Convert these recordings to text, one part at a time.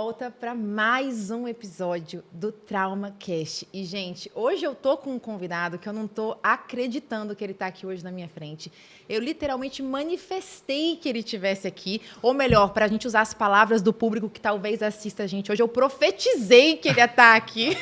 volta para mais um episódio do Trauma Cast. E, gente, hoje eu tô com um convidado que eu não tô acreditando que ele tá aqui hoje na minha frente. Eu literalmente manifestei que ele estivesse aqui, ou melhor, para a gente usar as palavras do público que talvez assista a gente hoje, eu profetizei que ele ia estar aqui.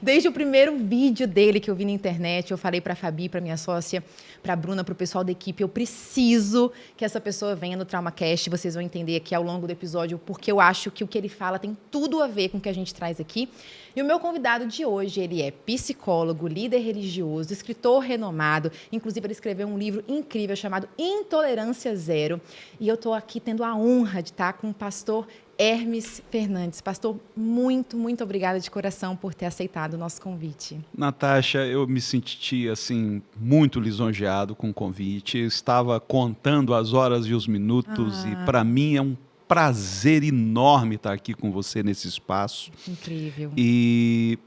Desde o primeiro vídeo dele que eu vi na internet, eu falei para a Fabi, para minha sócia, para a Bruna, para o pessoal da equipe, eu preciso que essa pessoa venha no Trauma Cast. Vocês vão entender aqui ao longo do episódio, porque eu acho que o que ele fala tem tudo a ver com o que a gente traz aqui. E o meu convidado de hoje, ele é psicólogo, líder religioso, escritor renomado. Inclusive, ele escreveu um livro incrível chamado Intolerância Zero. E eu estou aqui tendo a honra de estar com o pastor Hermes Fernandes. Pastor, muito, muito obrigada de coração por ter aceitado o nosso convite. Natasha, eu me senti assim muito lisonjeado com o convite. Eu estava contando as horas e os minutos e para mim é um prazer enorme estar aqui com você nesse espaço. Incrível. E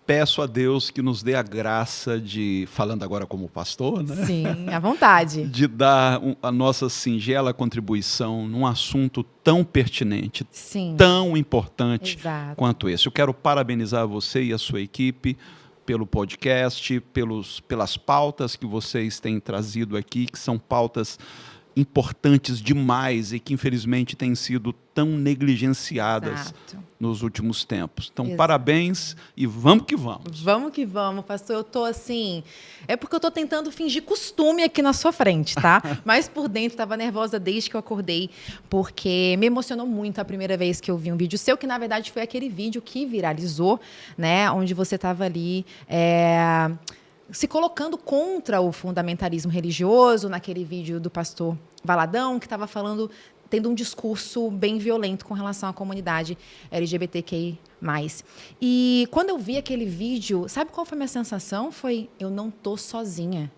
peço a Deus que nos dê a graça de, falando agora como pastor, né? Sim, à vontade. De dar a nossa singela contribuição num assunto tão pertinente, Sim, tão importante exato. quanto esse. Eu quero parabenizar você e a sua equipe pelo podcast, pelas pautas que vocês têm trazido aqui, que são pautas importantes demais e que, infelizmente, têm sido tão negligenciadas nos últimos tempos. Então, Exato. Parabéns e vamos que vamos. Vamos que vamos, pastor. Eu tô assim... É porque eu tô tentando fingir costume aqui na sua frente, tá? Mas por dentro estava nervosa desde que eu acordei, porque me emocionou muito a primeira vez que eu vi um vídeo seu, que na verdade foi aquele vídeo que viralizou, né? Onde você estava ali... se colocando contra o fundamentalismo religioso, naquele vídeo do pastor Valadão, que estava falando, tendo um discurso bem violento com relação à comunidade LGBTQI+. E quando eu vi aquele vídeo, sabe qual foi a minha sensação? Foi, eu não tô sozinha.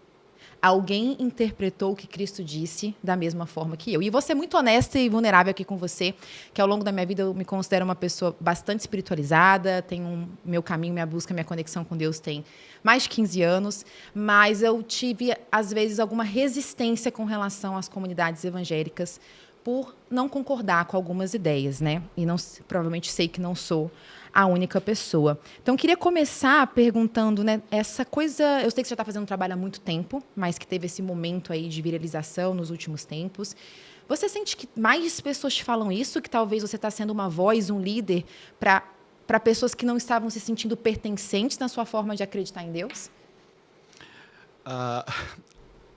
Alguém interpretou o que Cristo disse da mesma forma que eu. E vou ser muito honesta e vulnerável aqui com você, que ao longo da minha vida eu me considero uma pessoa bastante espiritualizada, tenho meu caminho, minha busca, minha conexão com Deus tem mais de 15 anos, mas eu tive, às vezes, alguma resistência com relação às comunidades evangélicas por não concordar com algumas ideias, né? E não, provavelmente sei que não sou a única pessoa. Então, queria começar perguntando, né, essa coisa... Eu sei que você já está fazendo um trabalho há muito tempo, mas que teve esse momento aí de viralização nos últimos tempos. Você sente que mais pessoas te falam isso, que talvez você está sendo uma voz, um líder, para pessoas que não estavam se sentindo pertencentes na sua forma de acreditar em Deus?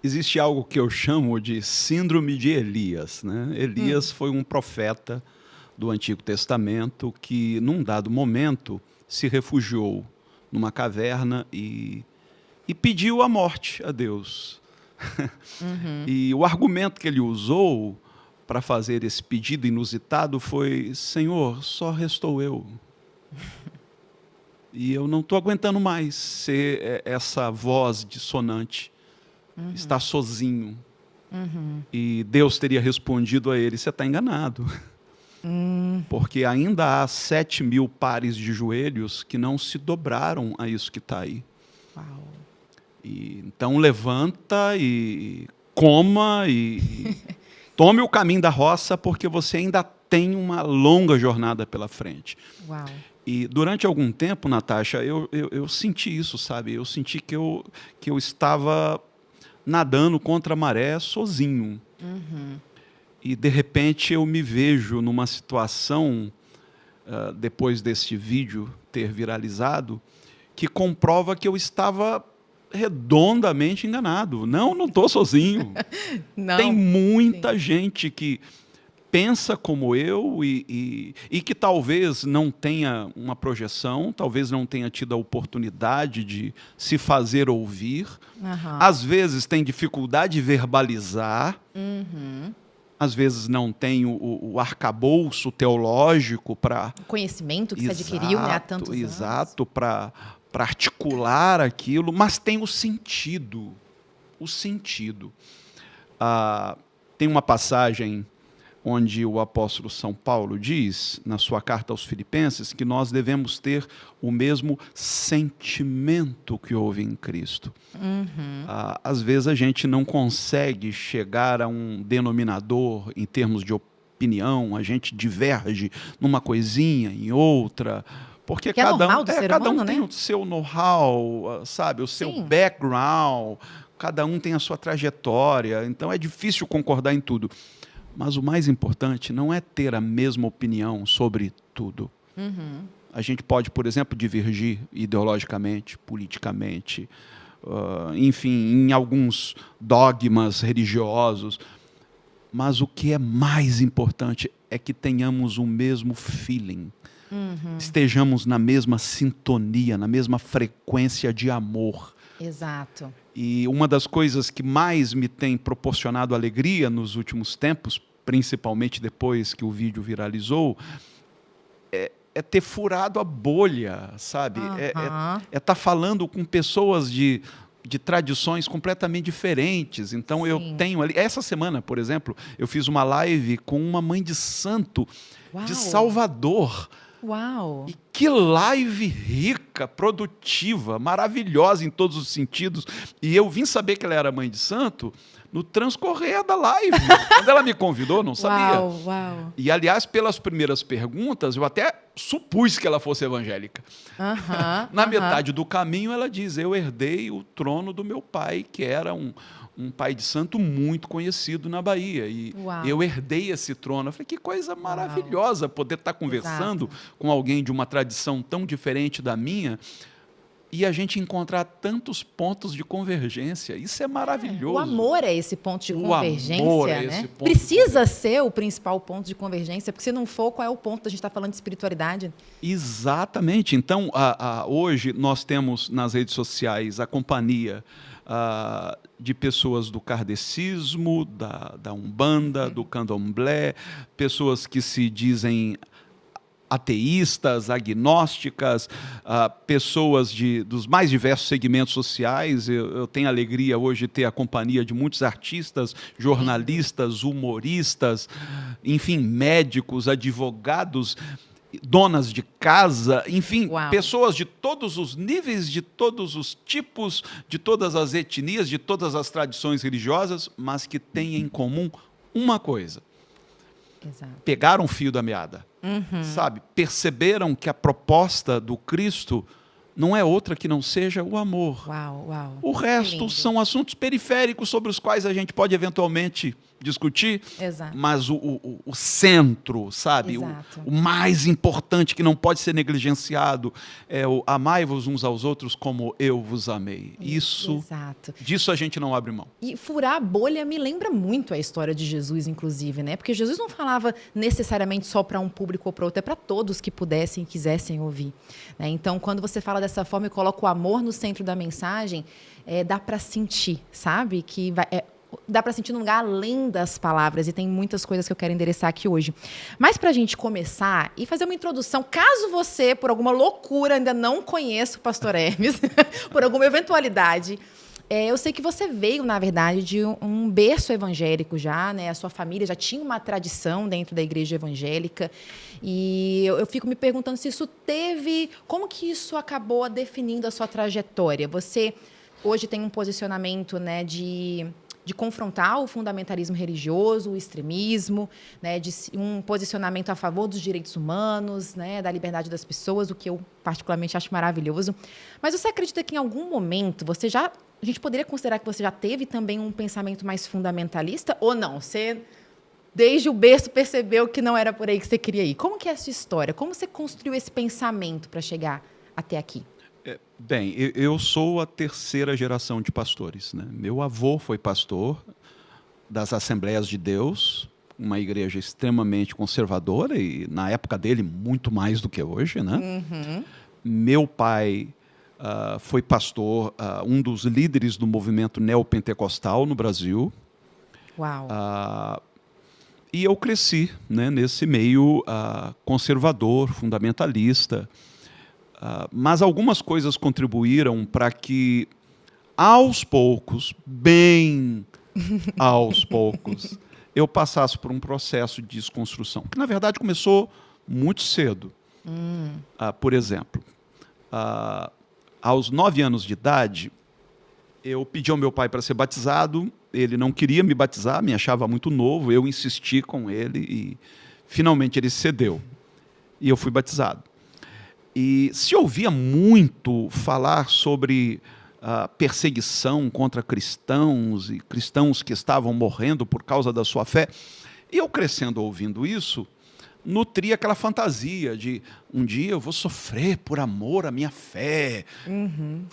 Existe algo que eu chamo de síndrome de Elias, né? Elias foi um profeta do Antigo Testamento que, num dado momento, se refugiou numa caverna e pediu a morte a Deus. E o argumento que ele usou para fazer esse pedido inusitado foi: Senhor, só restou eu. E eu não estou aguentando mais ser essa voz dissonante, estar sozinho. E Deus teria respondido a ele: você está enganado. Porque ainda há 7.000 pares de joelhos que não se dobraram a isso que está aí. Uau. Então levanta e coma e tome o caminho da roça, porque você ainda tem uma longa jornada pela frente. Uau. E durante algum tempo, Natasha, eu senti isso, sabe? Eu senti que eu estava nadando contra a maré sozinho. E, de repente, eu me vejo numa situação, depois desse vídeo ter viralizado, que comprova que eu estava redondamente enganado. Não estou sozinho. Não. Tem muita gente que pensa como eu e que talvez não tenha uma projeção, talvez não tenha tido a oportunidade de se fazer ouvir. Às vezes tem dificuldade de verbalizar. Às vezes não tem o arcabouço teológico para... O conhecimento que você adquiriu, né, há tantos anos. Exato, para articular aquilo, mas tem o sentido. O sentido. Tem uma passagem onde o apóstolo São Paulo diz, na sua carta aos Filipenses, que nós devemos ter o mesmo sentimento que houve em Cristo. Às vezes a gente não consegue chegar a um denominador em termos de opinião, a gente diverge numa coisinha, em outra, porque Que é normal do ser cada um humano, tem né? o seu know-how, sabe, o seu Sim. background, cada um tem a sua trajetória, então é difícil concordar em tudo. Mas o mais importante não é ter a mesma opinião sobre tudo. A gente pode, por exemplo, divergir ideologicamente, politicamente, enfim, em alguns dogmas religiosos. Mas o que é mais importante é que tenhamos o mesmo feeling, estejamos na mesma sintonia, na mesma frequência de amor. Exato. E uma das coisas que mais me tem proporcionado alegria nos últimos tempos, principalmente depois que o vídeo viralizou, é ter furado a bolha, sabe? É estar falando com pessoas de tradições completamente diferentes. Então, eu Sim. tenho ali... Essa semana, por exemplo, eu fiz uma live com uma mãe de santo Uau. de Salvador. Uau! E que live rica, produtiva, maravilhosa em todos os sentidos. E eu vim saber que ela era mãe de santo no transcorrer da live. Quando ela me convidou, não sabia. Uau, uau. E, aliás, pelas primeiras perguntas, eu até supus que ela fosse evangélica. Na metade do caminho, ela diz, eu herdei o trono do meu pai, que era um pai de santo muito conhecido na Bahia. E Uau. eu herdei esse trono. Eu falei, que coisa maravilhosa poder estar conversando com alguém de uma tradição tão diferente da minha e a gente encontrar tantos pontos de convergência. Isso é maravilhoso. O amor é esse ponto de convergência, amor é né? esse ponto Precisa ser o principal ponto de convergência, porque se não for, qual é o ponto da gente estar falando de espiritualidade? Exatamente. Então, hoje nós temos nas redes sociais a companhia de pessoas do kardecismo, da Umbanda, do Candomblé, pessoas que se dizem ateístas, agnósticas, pessoas dos mais diversos segmentos sociais. Eu tenho a alegria hoje de ter a companhia de muitos artistas, jornalistas, humoristas, enfim, médicos, advogados, donas de casa, enfim, Uau. pessoas de todos os níveis, de todos os tipos, de todas as etnias, de todas as tradições religiosas, mas que têm em comum uma coisa. Exato. Pegaram o fio da meada, sabe? Perceberam que a proposta do Cristo não é outra que não seja o amor. Uau, uau. O resto são assuntos periféricos sobre os quais a gente pode eventualmente discutir, Exato. mas o centro, sabe? Exato. O mais importante que não pode ser negligenciado é o amai-vos uns aos outros como eu vos amei. Exato. Disso a gente não abre mão. E furar a bolha me lembra muito a história de Jesus, inclusive, né? Porque Jesus não falava necessariamente só para um público ou para outro, é para todos que pudessem e quisessem ouvir, né? Então, quando você fala dessa forma e coloca o amor no centro da mensagem, dá para sentir, sabe? Que dá para sentir num lugar além das palavras, e tem muitas coisas que eu quero endereçar aqui hoje. Mas para a gente começar e fazer uma introdução, caso você, por alguma loucura, ainda não conheça o pastor Hermes, por alguma eventualidade, eu sei que você veio, na verdade, de um berço evangélico já, né? A sua família já tinha uma tradição dentro da igreja evangélica, e eu fico me perguntando se isso como que isso acabou definindo a sua trajetória? Você hoje tem um posicionamento, né, de confrontar o fundamentalismo religioso, o extremismo, né, de um posicionamento a favor dos direitos humanos, né, da liberdade das pessoas, o que eu particularmente acho maravilhoso. Mas você acredita que em algum momento a gente poderia considerar que você já teve também um pensamento mais fundamentalista ou não? Você, desde o berço, percebeu que não era por aí que você queria ir. Como que é a sua história? Como você construiu esse pensamento para chegar até aqui? Bem, eu sou a terceira geração de pastores, né? Meu avô foi pastor das Assembleias de Deus, uma igreja extremamente conservadora e, na época dele, muito mais do que hoje, né? Meu pai foi pastor, um dos líderes do movimento neopentecostal no Brasil. Uau! E eu cresci, né, nesse meio conservador, fundamentalista. Mas algumas coisas contribuíram para que, aos poucos, bem aos poucos, eu passasse por um processo de desconstrução, que, na verdade, começou muito cedo. Por exemplo, aos 9 anos de idade, eu pedi ao meu pai para ser batizado, ele não queria me batizar, me achava muito novo, eu insisti com ele e finalmente ele cedeu. E eu fui batizado. E se ouvia muito falar sobre a perseguição contra cristãos e cristãos que estavam morrendo por causa da sua fé. E eu crescendo ouvindo isso, nutria aquela fantasia de um dia eu vou sofrer por amor à minha fé.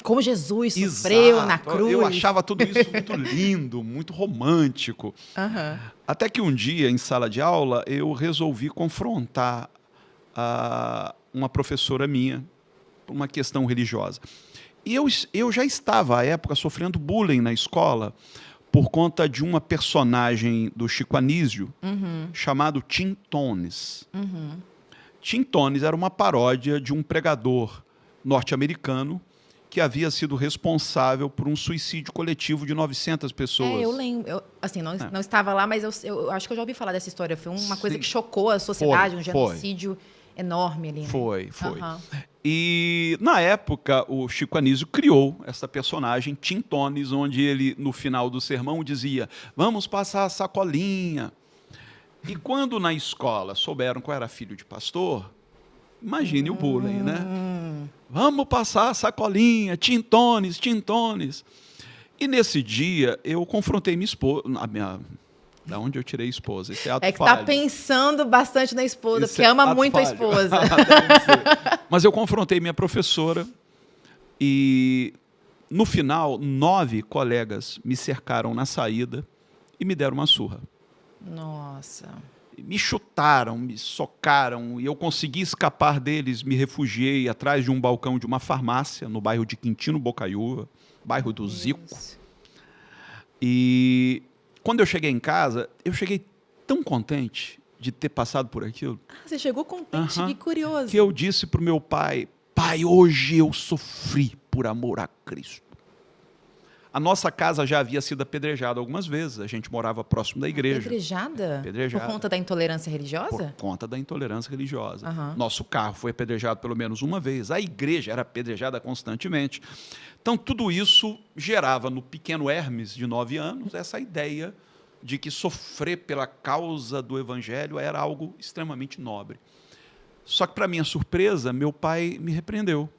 Como Jesus sofreu na cruz. Eu achava tudo isso muito lindo, muito romântico. Até que um dia, em sala de aula, eu resolvi confrontar uma professora minha por uma questão religiosa. E eu já estava, à época, sofrendo bullying na escola por conta de uma personagem do Chico Anísio chamado Tim Tones. Tim Tones era uma paródia de um pregador norte-americano que havia sido responsável por um suicídio coletivo de 900 pessoas. Eu lembro. Não estava lá, mas eu acho que eu já ouvi falar dessa história. Foi uma coisa que chocou a sociedade, um genocídio enorme ali. Né? Foi. E, na época, o Chico Anísio criou essa personagem, Tim Tones, onde ele, no final do sermão, dizia: vamos passar a sacolinha. E quando na escola souberam que eu era filho de pastor, imagine o bullying, né? Vamos passar a sacolinha, Tim Tones, Tim Tones. E nesse dia, eu confrontei minha esposa, da onde eu tirei a esposa? Esse é ato que falho. está pensando bastante na esposa, porque ama muito falho. A esposa. Mas eu confrontei minha professora e, no final, 9 colegas me cercaram na saída e me deram uma surra. Nossa. Me chutaram, me socaram, e eu consegui escapar deles, me refugiei atrás de um balcão de uma farmácia, no bairro de Quintino Bocaiúva, bairro do Zico. E quando eu cheguei em casa, eu cheguei tão contente de ter passado por aquilo. Você chegou contente, que curioso. Que eu disse para o meu pai: pai, hoje eu sofri por amor a Cristo. A nossa casa já havia sido apedrejada algumas vezes, a gente morava próximo da igreja. Apedrejada? Por conta da intolerância religiosa? Por conta da intolerância religiosa. Nosso carro foi apedrejado pelo menos uma vez, a igreja era apedrejada constantemente. Então, tudo isso gerava no pequeno Hermes, de 9 anos, essa ideia de que sofrer pela causa do evangelho era algo extremamente nobre. Só que, para minha surpresa, meu pai me repreendeu.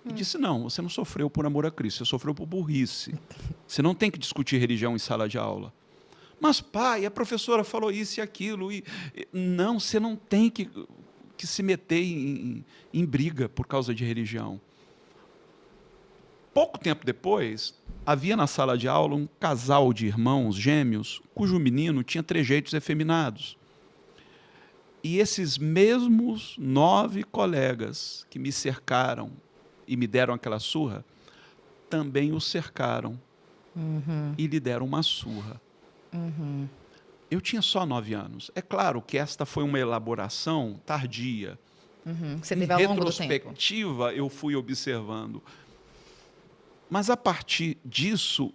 E disse: não, você não sofreu por amor a Cristo, você sofreu por burrice. Você não tem que discutir religião em sala de aula. Mas, pai, a professora falou isso e aquilo. Não, você não tem que se meter em briga por causa de religião. Pouco tempo depois, havia na sala de aula um casal de irmãos gêmeos, cujo menino tinha trejeitos efeminados. E esses mesmos 9 colegas que me cercaram e me deram aquela surra, também o cercaram e lhe deram uma surra. Eu tinha só 9 anos. É claro que esta foi uma elaboração tardia. Você teve ao longo do tempo. Em retrospectiva, eu fui observando. Mas, a partir disso,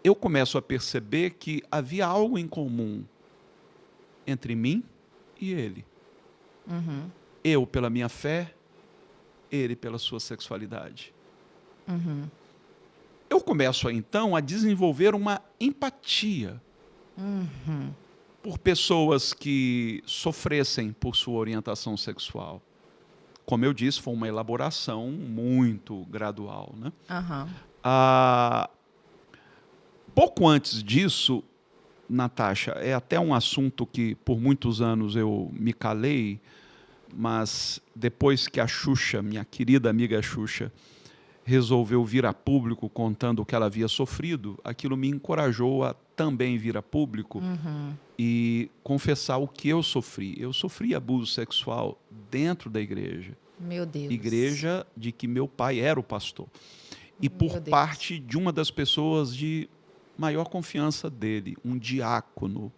eu começo a perceber que havia algo em comum entre mim e ele. Eu pela minha fé, ele pela sua sexualidade. Eu começo, então, a desenvolver uma empatia por pessoas que sofressem por sua orientação sexual. Como eu disse, foi uma elaboração muito gradual. Né? Pouco antes disso, Natasha, é até um assunto que por muitos anos eu me calei, mas depois que a Xuxa, minha querida amiga Xuxa, resolveu vir a público contando o que ela havia sofrido, aquilo me encorajou a também vir a público e confessar o que eu sofri. Eu sofri abuso sexual dentro da igreja. Meu Deus. Igreja de que meu pai era o pastor. E por parte de uma das pessoas de maior confiança dele, um diácono.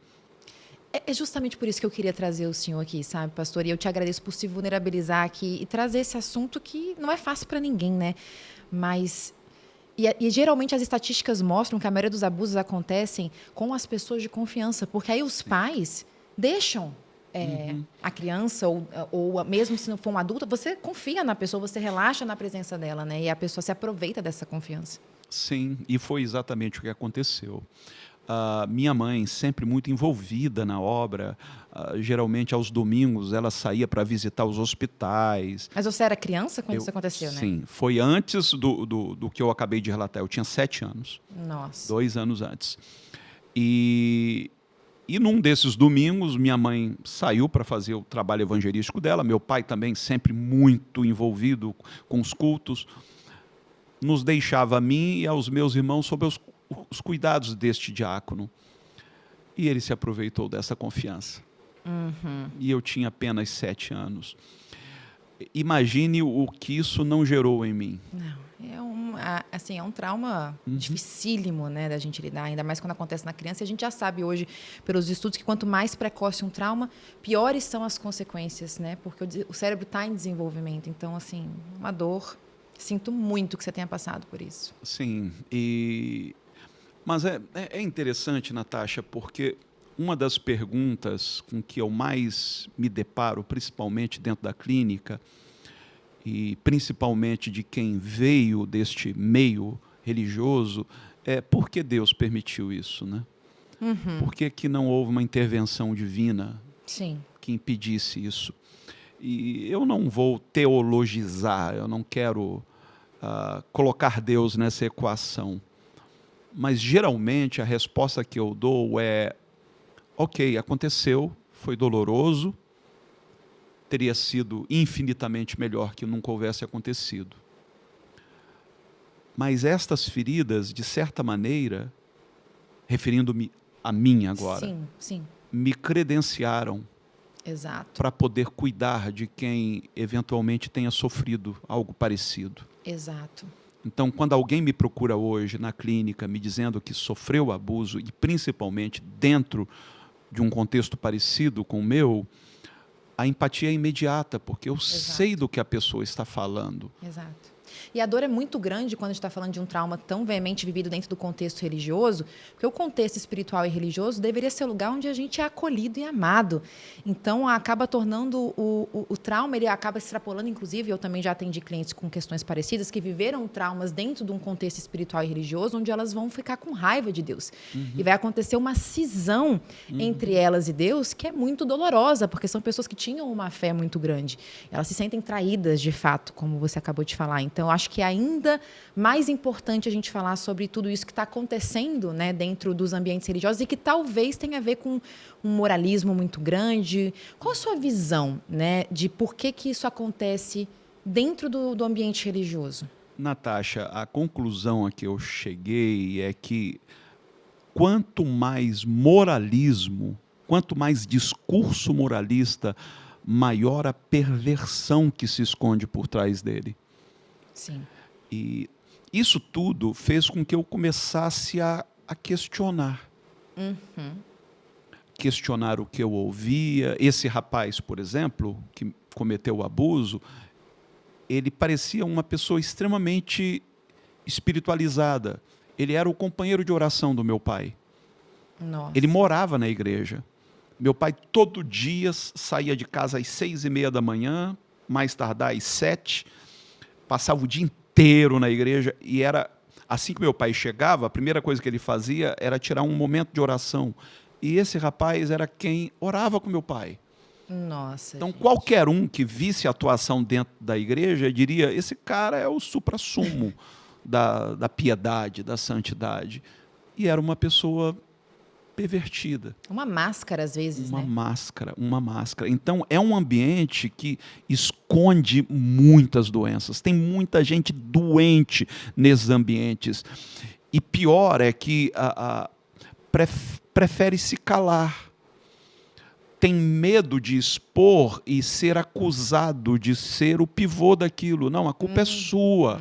É justamente por isso que eu queria trazer o senhor aqui, sabe, pastor? E eu te agradeço por se vulnerabilizar aqui e trazer esse assunto que não é fácil para ninguém, né? Mas... E geralmente as estatísticas mostram que a maioria dos abusos acontecem com as pessoas de confiança, porque aí os pais deixam a criança, ou mesmo se não for um adulto, você confia na pessoa, você relaxa na presença dela, né? E a pessoa se aproveita dessa confiança. Sim, e foi exatamente o que aconteceu. Minha mãe, sempre muito envolvida na obra, geralmente aos domingos ela saía para visitar os hospitais. Mas você era criança quando isso aconteceu, né? Sim, foi antes do que eu acabei de relatar. Eu tinha 7 anos, Nossa. 2 anos antes. E num desses domingos, minha mãe saiu para fazer o trabalho evangelístico dela. Meu pai também, sempre muito envolvido com os cultos, nos deixava a mim e aos meus irmãos sob os cuidados deste diácono. E ele se aproveitou dessa confiança. E eu tinha apenas 7 anos. Imagine o que isso não gerou em mim. Não, é um trauma dificílimo, né, da gente lidar, ainda mais quando acontece na criança. E a gente já sabe hoje, pelos estudos, que quanto mais precoce um trauma, piores são as consequências, né? Porque o cérebro está em desenvolvimento. Então, assim, uma dor. Sinto muito que você tenha passado por isso. Sim, mas é interessante, Natasha, porque uma das perguntas com que eu mais me deparo, principalmente dentro da clínica, e principalmente de quem veio deste meio religioso, é por que Deus permitiu isso, né? Por que não houve uma intervenção divina que impedisse isso? E eu não vou teologizar, eu não quero colocar Deus nessa equação. Mas, geralmente, a resposta que eu dou é: ok, aconteceu, foi doloroso, teria sido infinitamente melhor que nunca houvesse acontecido. Mas estas feridas, de certa maneira, referindo-me a mim agora, me credenciaram para poder cuidar de quem eventualmente tenha sofrido algo parecido. Exato. Então, quando alguém me procura hoje na clínica me dizendo que sofreu abuso, e principalmente dentro de um contexto parecido com o meu, a empatia é imediata, porque eu sei do que a pessoa está falando. Exato. E a dor é muito grande quando a gente está falando de um trauma tão veemente vivido dentro do contexto religioso, porque o contexto espiritual e religioso deveria ser o lugar onde a gente é acolhido e amado. Então, acaba tornando o trauma, ele acaba extrapolando, inclusive, eu também já atendi clientes com questões parecidas, que viveram traumas dentro de um contexto espiritual e religioso, onde elas vão ficar com raiva de Deus. E vai acontecer uma cisão entre elas e Deus, que é muito dolorosa, porque são pessoas que tinham uma fé muito grande. Elas se sentem traídas, de fato, como você acabou de falar. Então, eu acho que é ainda mais importante a gente falar sobre tudo isso que está acontecendo, né, dentro dos ambientes religiosos e que talvez tenha a ver com um moralismo muito grande. Qual a sua visão, né, de por que isso acontece dentro do ambiente religioso? Natasha, a conclusão a que eu cheguei é que quanto mais moralismo, quanto mais discurso moralista, maior a perversão que se esconde por trás dele. Sim. E isso tudo fez com que eu começasse a questionar. Questionar o que eu ouvia. Esse rapaz, por exemplo, que cometeu o abuso, ele parecia uma pessoa extremamente espiritualizada. Ele era o companheiro de oração do meu pai. Nossa. Ele morava na igreja. Meu pai todo dia saía de casa às 6:30 da manhã, mais tardar às 7, passava o dia inteiro na igreja, e era assim que meu pai chegava, a primeira coisa que ele fazia era tirar um momento de oração. E esse rapaz era quem orava com meu pai. Nossa. Então, gente, qualquer um que visse a atuação dentro da igreja diria: esse cara é o suprassumo da piedade, da santidade. E era uma pessoa pervertida. Uma máscara, às vezes, Uma né? uma máscara. Então, é um ambiente que esconde muitas doenças. Tem muita gente doente nesses ambientes. E pior é que prefere se calar. Tem medo de expor e ser acusado de ser o pivô daquilo. Não, a culpa é sua.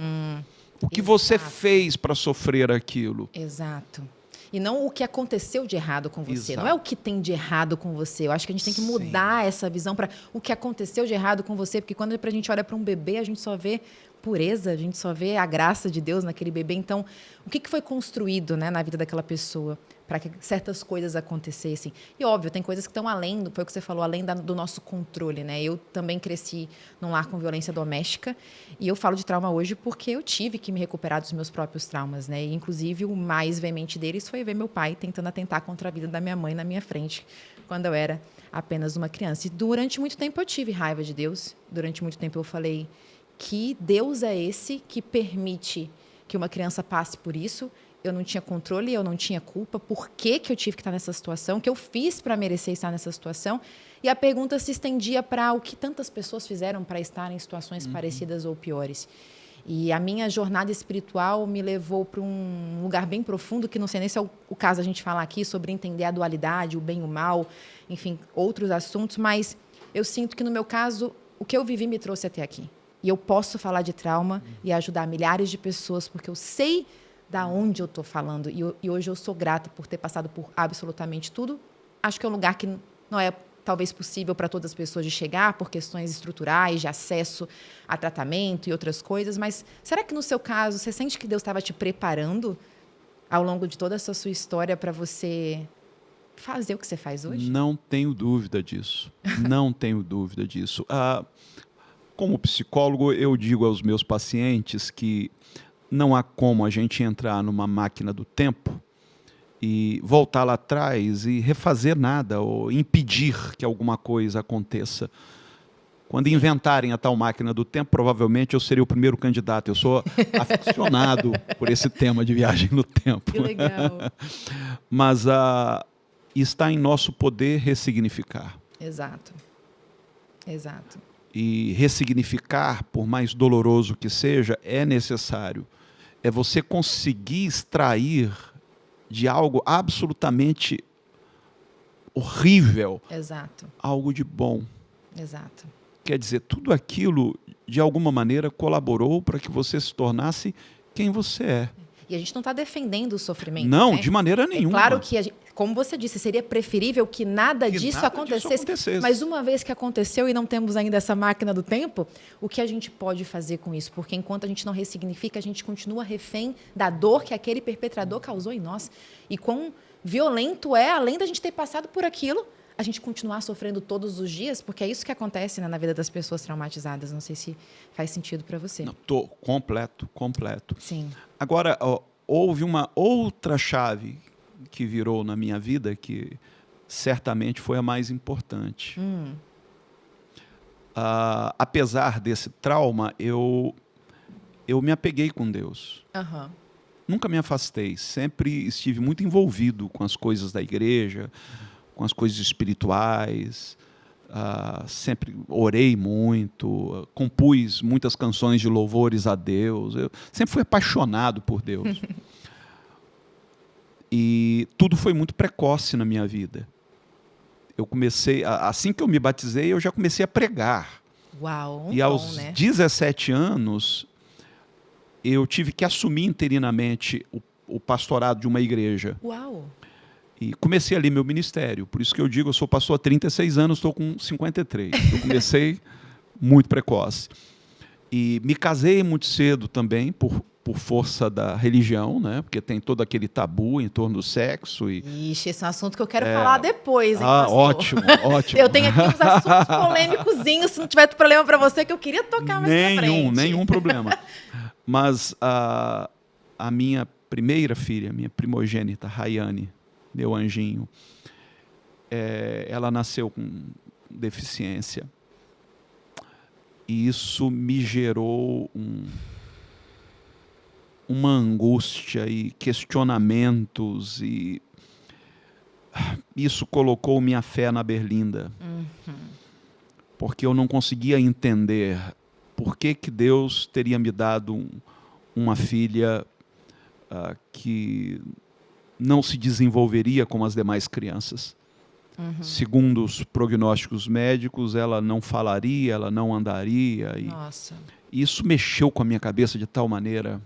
O que você fez para sofrer aquilo? Exato. E não o que aconteceu de errado com você. Exato. Não é o que tem de errado com você. Eu acho que a gente tem que mudar essa visão para o que aconteceu de errado com você, porque quando a gente olha para um bebê, a gente só vê pureza, a gente só vê a graça de Deus naquele bebê. Então, o que foi construído, né, na vida daquela pessoa para que certas coisas acontecessem? E, óbvio, tem coisas que estão além, foi o que você falou, além do nosso controle, né? Eu também cresci num lar com violência doméstica e eu falo de trauma hoje porque eu tive que me recuperar dos meus próprios traumas, né? E, inclusive, o mais veemente deles foi ver meu pai tentando atentar contra a vida da minha mãe na minha frente, quando eu era apenas uma criança. E durante muito tempo eu tive raiva de Deus. Durante muito tempo eu falei: que Deus é esse que permite que uma criança passe por isso? Eu não tinha controle, eu não tinha culpa. Por que eu tive que estar nessa situação? O que eu fiz para merecer estar nessa situação? E a pergunta se estendia para o que tantas pessoas fizeram para estar em situações parecidas ou piores. E a minha jornada espiritual me levou para um lugar bem profundo, que não sei nem se é o caso a gente falar aqui, sobre entender a dualidade, o bem e o mal, enfim, outros assuntos, mas eu sinto que, no meu caso, o que eu vivi me trouxe até aqui. E eu posso falar de trauma e ajudar milhares de pessoas, porque eu sei da onde eu estou falando. E hoje eu sou grata por ter passado por absolutamente tudo. Acho que é um lugar que não é talvez possível para todas as pessoas de chegar, por questões estruturais, de acesso a tratamento e outras coisas. Mas será que, no seu caso, você sente que Deus estava te preparando ao longo de toda essa sua história para você fazer o que você faz hoje? Não tenho dúvida disso. Não tenho dúvida disso. Como psicólogo, eu digo aos meus pacientes que não há como a gente entrar numa máquina do tempo e voltar lá atrás e refazer nada ou impedir que alguma coisa aconteça. Quando inventarem a tal máquina do tempo, provavelmente eu seria o primeiro candidato. Eu sou aficionado por esse tema de viagem no tempo. Que legal. Mas está em nosso poder ressignificar. Exato. Exato. E ressignificar, por mais doloroso que seja, é necessário. É você conseguir extrair de algo absolutamente horrível, Exato. algo de bom. Exato. Quer dizer, tudo aquilo, de alguma maneira, colaborou para que você se tornasse quem você é. E a gente não está defendendo o sofrimento. Não, né? de maneira nenhuma. É claro que, como você disse, seria preferível que nada disso acontecesse. Mas uma vez que aconteceu e não temos ainda essa máquina do tempo, o que a gente pode fazer com isso? Porque enquanto a gente não ressignifica, a gente continua refém da dor que aquele perpetrador causou em nós. E quão violento é, além da gente ter passado por aquilo, a gente continuar sofrendo todos os dias, porque é isso que acontece, né, na vida das pessoas traumatizadas. Não sei se faz sentido para você. Não, tô completo. Sim. Agora, houve uma outra chave que virou na minha vida, que certamente foi a mais importante. Apesar desse trauma, eu me apeguei com Deus. Uhum. Nunca me afastei, sempre estive muito envolvido com as coisas da igreja, com as coisas espirituais, sempre orei muito, compus muitas canções de louvores a Deus, eu sempre fui apaixonado por Deus. E tudo foi muito precoce na minha vida. Eu comecei, assim que eu me batizei, eu já comecei a pregar. Uau, e aos 17 anos, eu tive que assumir interinamente o pastorado de uma igreja. Uau! E comecei ali meu ministério. Por isso que eu digo, eu sou pastor há 36 anos, estou com 53. Eu comecei muito precoce. E me casei muito cedo também, por força da religião, né? Porque tem todo aquele tabu em torno do sexo. Ixi, esse é um assunto que eu quero falar depois, hein, pastor? Ótimo. Eu tenho aqui uns assuntos polêmicozinhos, se não tiver problema para você, que eu queria tocar mais pra frente. Nenhum problema. Mas a minha primeira filha, minha primogênita, Rayane, meu anjinho, ela nasceu com deficiência. E isso me gerou uma angústia e questionamentos, e isso colocou minha fé na berlinda. Porque eu não conseguia entender por que Deus teria me dado uma filha que não se desenvolveria como as demais crianças. Segundo os prognósticos médicos, ela não falaria, ela não andaria. Nossa. E isso mexeu com a minha cabeça de tal maneira.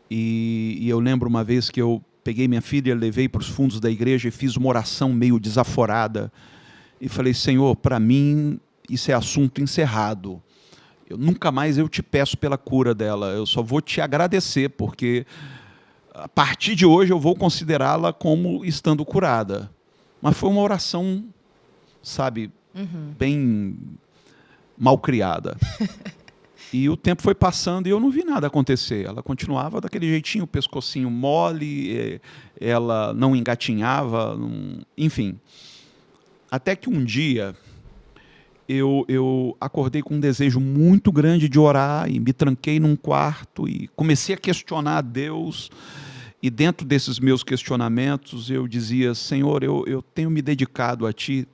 E eu lembro uma vez que eu peguei minha filha, levei para os fundos da igreja e fiz uma oração meio desaforada. E falei: Senhor, para mim isso é assunto encerrado. nunca mais eu te peço pela cura dela, eu só vou te agradecer, porque a partir de hoje eu vou considerá-la como estando curada. Mas foi uma oração, sabe, bem mal criada. E o tempo foi passando e eu não vi nada acontecer. Ela continuava daquele jeitinho, o pescocinho mole, ela não engatinhava, enfim. Até que um dia eu acordei com um desejo muito grande de orar e me tranquei num quarto e comecei a questionar a Deus. E dentro desses meus questionamentos eu dizia: Senhor, eu tenho me dedicado a Ti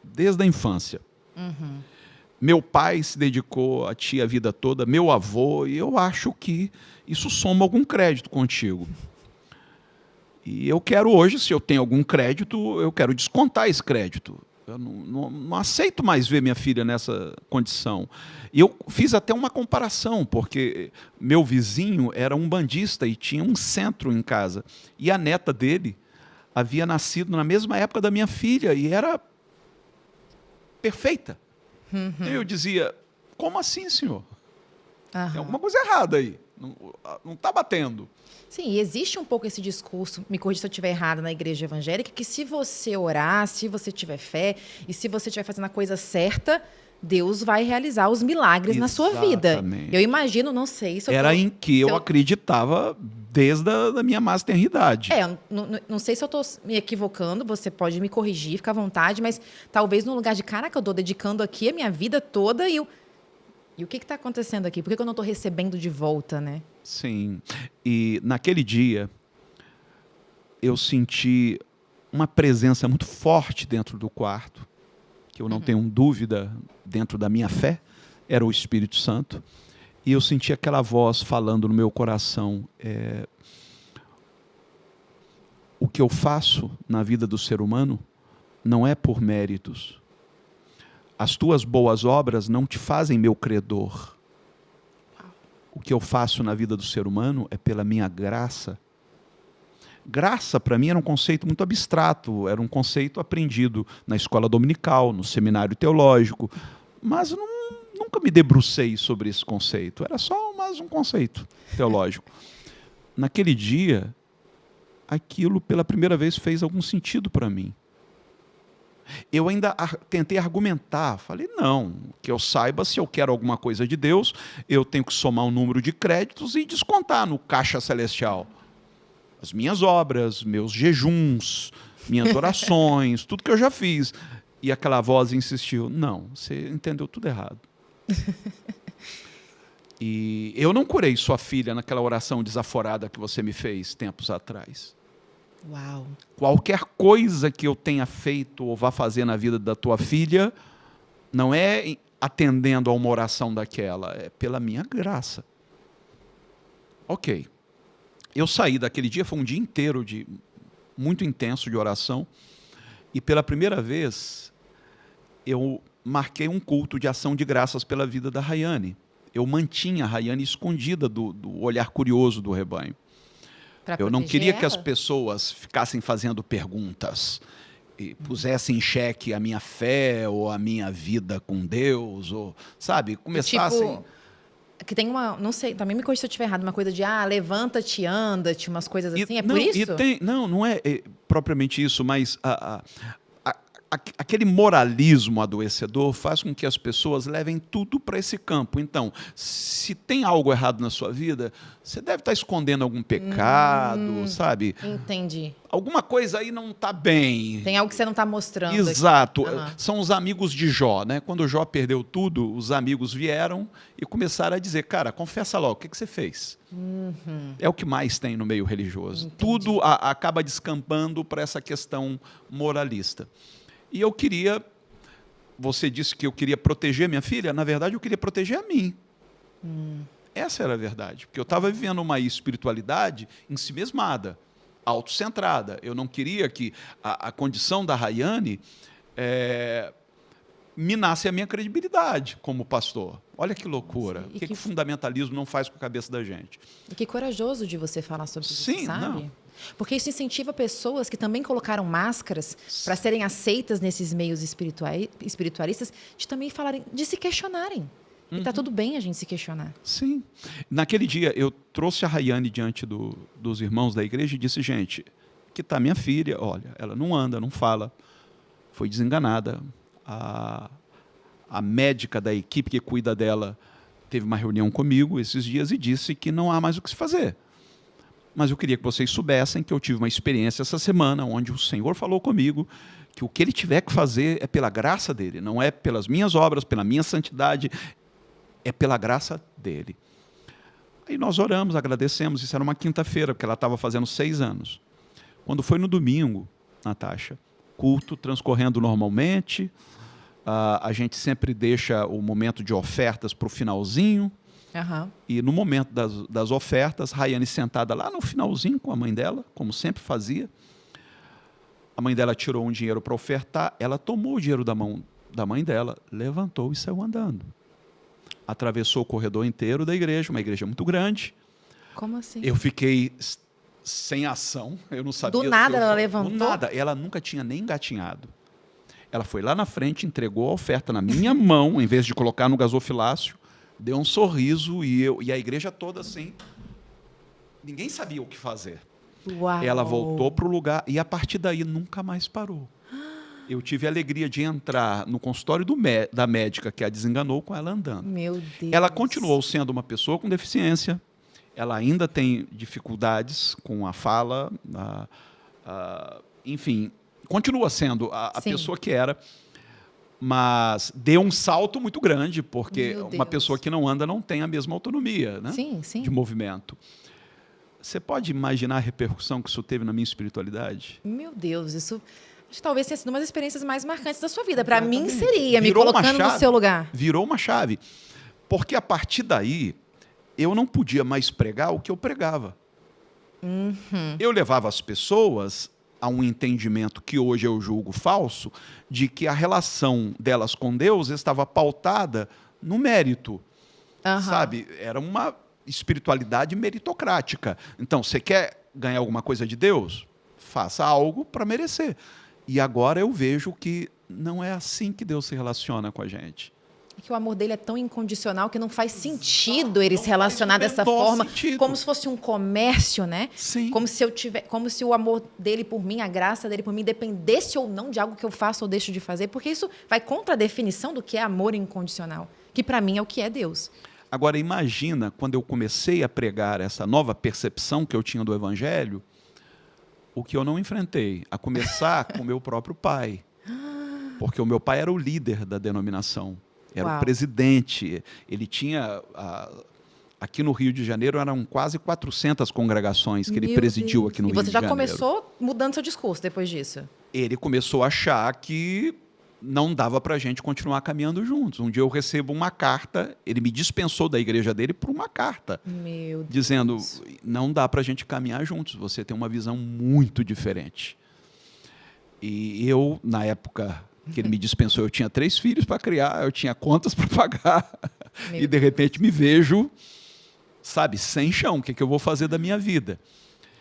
desde a infância. Meu pai se dedicou a Ti a vida toda, meu avô, e eu acho que isso soma algum crédito contigo. E eu quero hoje, se eu tenho algum crédito, eu quero descontar esse crédito. Eu não aceito mais ver minha filha nessa condição. E eu fiz até uma comparação, porque meu vizinho era um bandista e tinha um centro em casa. E a neta dele havia nascido na mesma época da minha filha e era perfeita. E eu dizia: como assim, senhor? Tem alguma coisa errada aí. Não está batendo. Sim, e existe um pouco esse discurso, me corrija se eu estiver errada, na igreja evangélica, que se você orar, se você tiver fé e se você estiver fazendo a coisa certa, Deus vai realizar os milagres na sua vida. Eu imagino, não sei se eu Era em que eu acreditava desde a minha mais tenridade. Não sei se eu estou me equivocando, você pode me corrigir, fica à vontade, mas talvez no lugar de, caraca, eu estou dedicando aqui a minha vida toda e o que está acontecendo aqui? Por que eu não estou recebendo de volta, né? Sim. E naquele dia, eu senti uma presença muito forte dentro do quarto, que eu não tenho dúvida dentro da minha fé, era o Espírito Santo. E eu senti aquela voz falando no meu coração: o que eu faço na vida do ser humano não é por méritos. As tuas boas obras não te fazem meu credor. O que eu faço na vida do ser humano é pela minha graça. Graça, para mim, era um conceito muito abstrato, era um conceito aprendido na escola dominical, no seminário teológico, mas eu nunca me debrucei sobre esse conceito, era só mais um conceito teológico. Naquele dia, aquilo pela primeira vez fez algum sentido para mim. Eu ainda tentei argumentar, falei: não, que eu saiba, se eu quero alguma coisa de Deus, eu tenho que somar um número de créditos e descontar no caixa celestial. As minhas obras, meus jejuns, minhas orações, tudo que eu já fiz. E aquela voz insistiu: não, você entendeu tudo errado. E eu não curei sua filha naquela oração desaforada que você me fez tempos atrás. Uau. Qualquer coisa que eu tenha feito ou vá fazer na vida da tua filha não é atendendo a uma oração daquela, é pela minha graça. Ok. Eu saí daquele dia, foi um dia inteiro muito intenso de oração, e pela primeira vez eu marquei um culto de ação de graças pela vida da Rayane. Eu mantinha a Rayane escondida do olhar curioso do rebanho. Eu não queria que as pessoas ficassem fazendo perguntas e pusessem em xeque a minha fé ou a minha vida com Deus, ou, sabe, começassem... Tipo, que tem uma, não sei, também me corrija se eu estiver errado, uma coisa de, levanta-te, anda-te, umas coisas assim, por isso? Não é propriamente isso, mas aquele moralismo adoecedor faz com que as pessoas levem tudo para esse campo. Então, se tem algo errado na sua vida, você deve estar escondendo algum pecado, sabe? Entendi. Alguma coisa aí não está bem. Tem algo que você não está mostrando. Exato. São os amigos de Jó, né? Quando Jó perdeu tudo, os amigos vieram e começaram a dizer: cara, confessa logo, o que você fez? É o que mais tem no meio religioso. Entendi. Tudo acaba descampando para essa questão moralista. E eu queria... Você disse que eu queria proteger minha filha. Na verdade, eu queria proteger a mim. Essa era a verdade. Porque eu estava vivendo uma espiritualidade ensimesmada, autocentrada. Eu não queria que a condição da Rayane minasse a minha credibilidade como pastor. Olha que loucura. O que o fundamentalismo não faz com a cabeça da gente? E que corajoso de você falar sobre isso, Sim, sabe? Não. Porque isso incentiva pessoas que também colocaram máscaras para serem aceitas nesses meios espiritualistas, de também falarem, de se questionarem. E tá tudo bem a gente se questionar. Sim. Naquele dia, eu trouxe a Rayane diante dos irmãos da igreja e disse, gente, que está minha filha, olha, ela não anda, não fala, foi desenganada. A médica da equipe que cuida dela teve uma reunião comigo esses dias e disse que não há mais o que se fazer. Mas eu queria que vocês soubessem que eu tive uma experiência essa semana onde o Senhor falou comigo que o que Ele tiver que fazer é pela graça dEle, não é pelas minhas obras, pela minha santidade, é pela graça dEle. Aí nós oramos, agradecemos, isso era uma quinta-feira, porque ela estava fazendo 6 anos. Quando foi no domingo, Natasha, culto transcorrendo normalmente, a gente sempre deixa o momento de ofertas para o finalzinho. Uhum. E no momento das ofertas, Rayane sentada lá no finalzinho com a mãe dela, como sempre fazia. A mãe dela tirou um dinheiro para ofertar, ela tomou o dinheiro da mão da mãe dela, levantou e saiu andando. Atravessou o corredor inteiro da igreja, uma igreja muito grande. Como assim? Eu fiquei sem ação, eu não sabia. Do nada ela levantou? Do nada, ela nunca tinha nem engatinhado. Ela foi lá na frente, entregou a oferta na minha mão, em vez de colocar no gasofilácio, deu um sorriso e a igreja toda assim, ninguém sabia o que fazer. Uau. Ela voltou para o lugar e a partir daí nunca mais parou. Eu tive a alegria de entrar no consultório da médica que a desenganou com ela andando. Meu Deus. Ela continuou sendo uma pessoa com deficiência, ela ainda tem dificuldades com a fala, enfim, continua sendo a pessoa que era, mas deu um salto muito grande, porque uma pessoa que não anda não tem a mesma autonomia, né? Sim, sim. De movimento. Você pode imaginar a repercussão que isso teve na minha espiritualidade? Meu Deus, isso acho que talvez tenha sido uma das experiências mais marcantes da sua vida. Para mim seria, me colocando no seu lugar. Virou uma chave. Porque a partir daí, eu não podia mais pregar o que eu pregava. Eu levava as pessoas a um entendimento que hoje eu julgo falso, de que a relação delas com Deus estava pautada no mérito. Sabe? Era uma espiritualidade meritocrática. Então, você quer ganhar alguma coisa de Deus? Faça algo para merecer. E agora eu vejo que não é assim que Deus se relaciona com a gente. É que o amor dele é tão incondicional que não faz sentido ele se relacionar dessa forma, como se fosse um comércio, né? Sim. Como se o amor dele por mim, a graça dele por mim, dependesse ou não de algo que eu faço ou deixo de fazer, porque isso vai contra a definição do que é amor incondicional, que para mim é o que é Deus. Agora, imagina, quando eu comecei a pregar essa nova percepção que eu tinha do Evangelho, o que eu não enfrentei, a começar com o meu próprio pai. Porque o meu pai era o líder da denominação, era o presidente. Ele tinha, aqui no Rio de Janeiro, eram quase 400 congregações que ele presidiu aqui no Rio de Janeiro. E você já começou mudando seu discurso depois disso? Ele começou a achar que não dava para a gente continuar caminhando juntos. Um dia eu recebo uma carta, ele me dispensou da igreja dele por uma carta, dizendo, não dá para a gente caminhar juntos, você tem uma visão muito diferente. E eu, na época que ele me dispensou, eu tinha 3 filhos para criar, eu tinha contas para pagar, e de repente me vejo, sabe, sem chão, o que eu vou fazer da minha vida?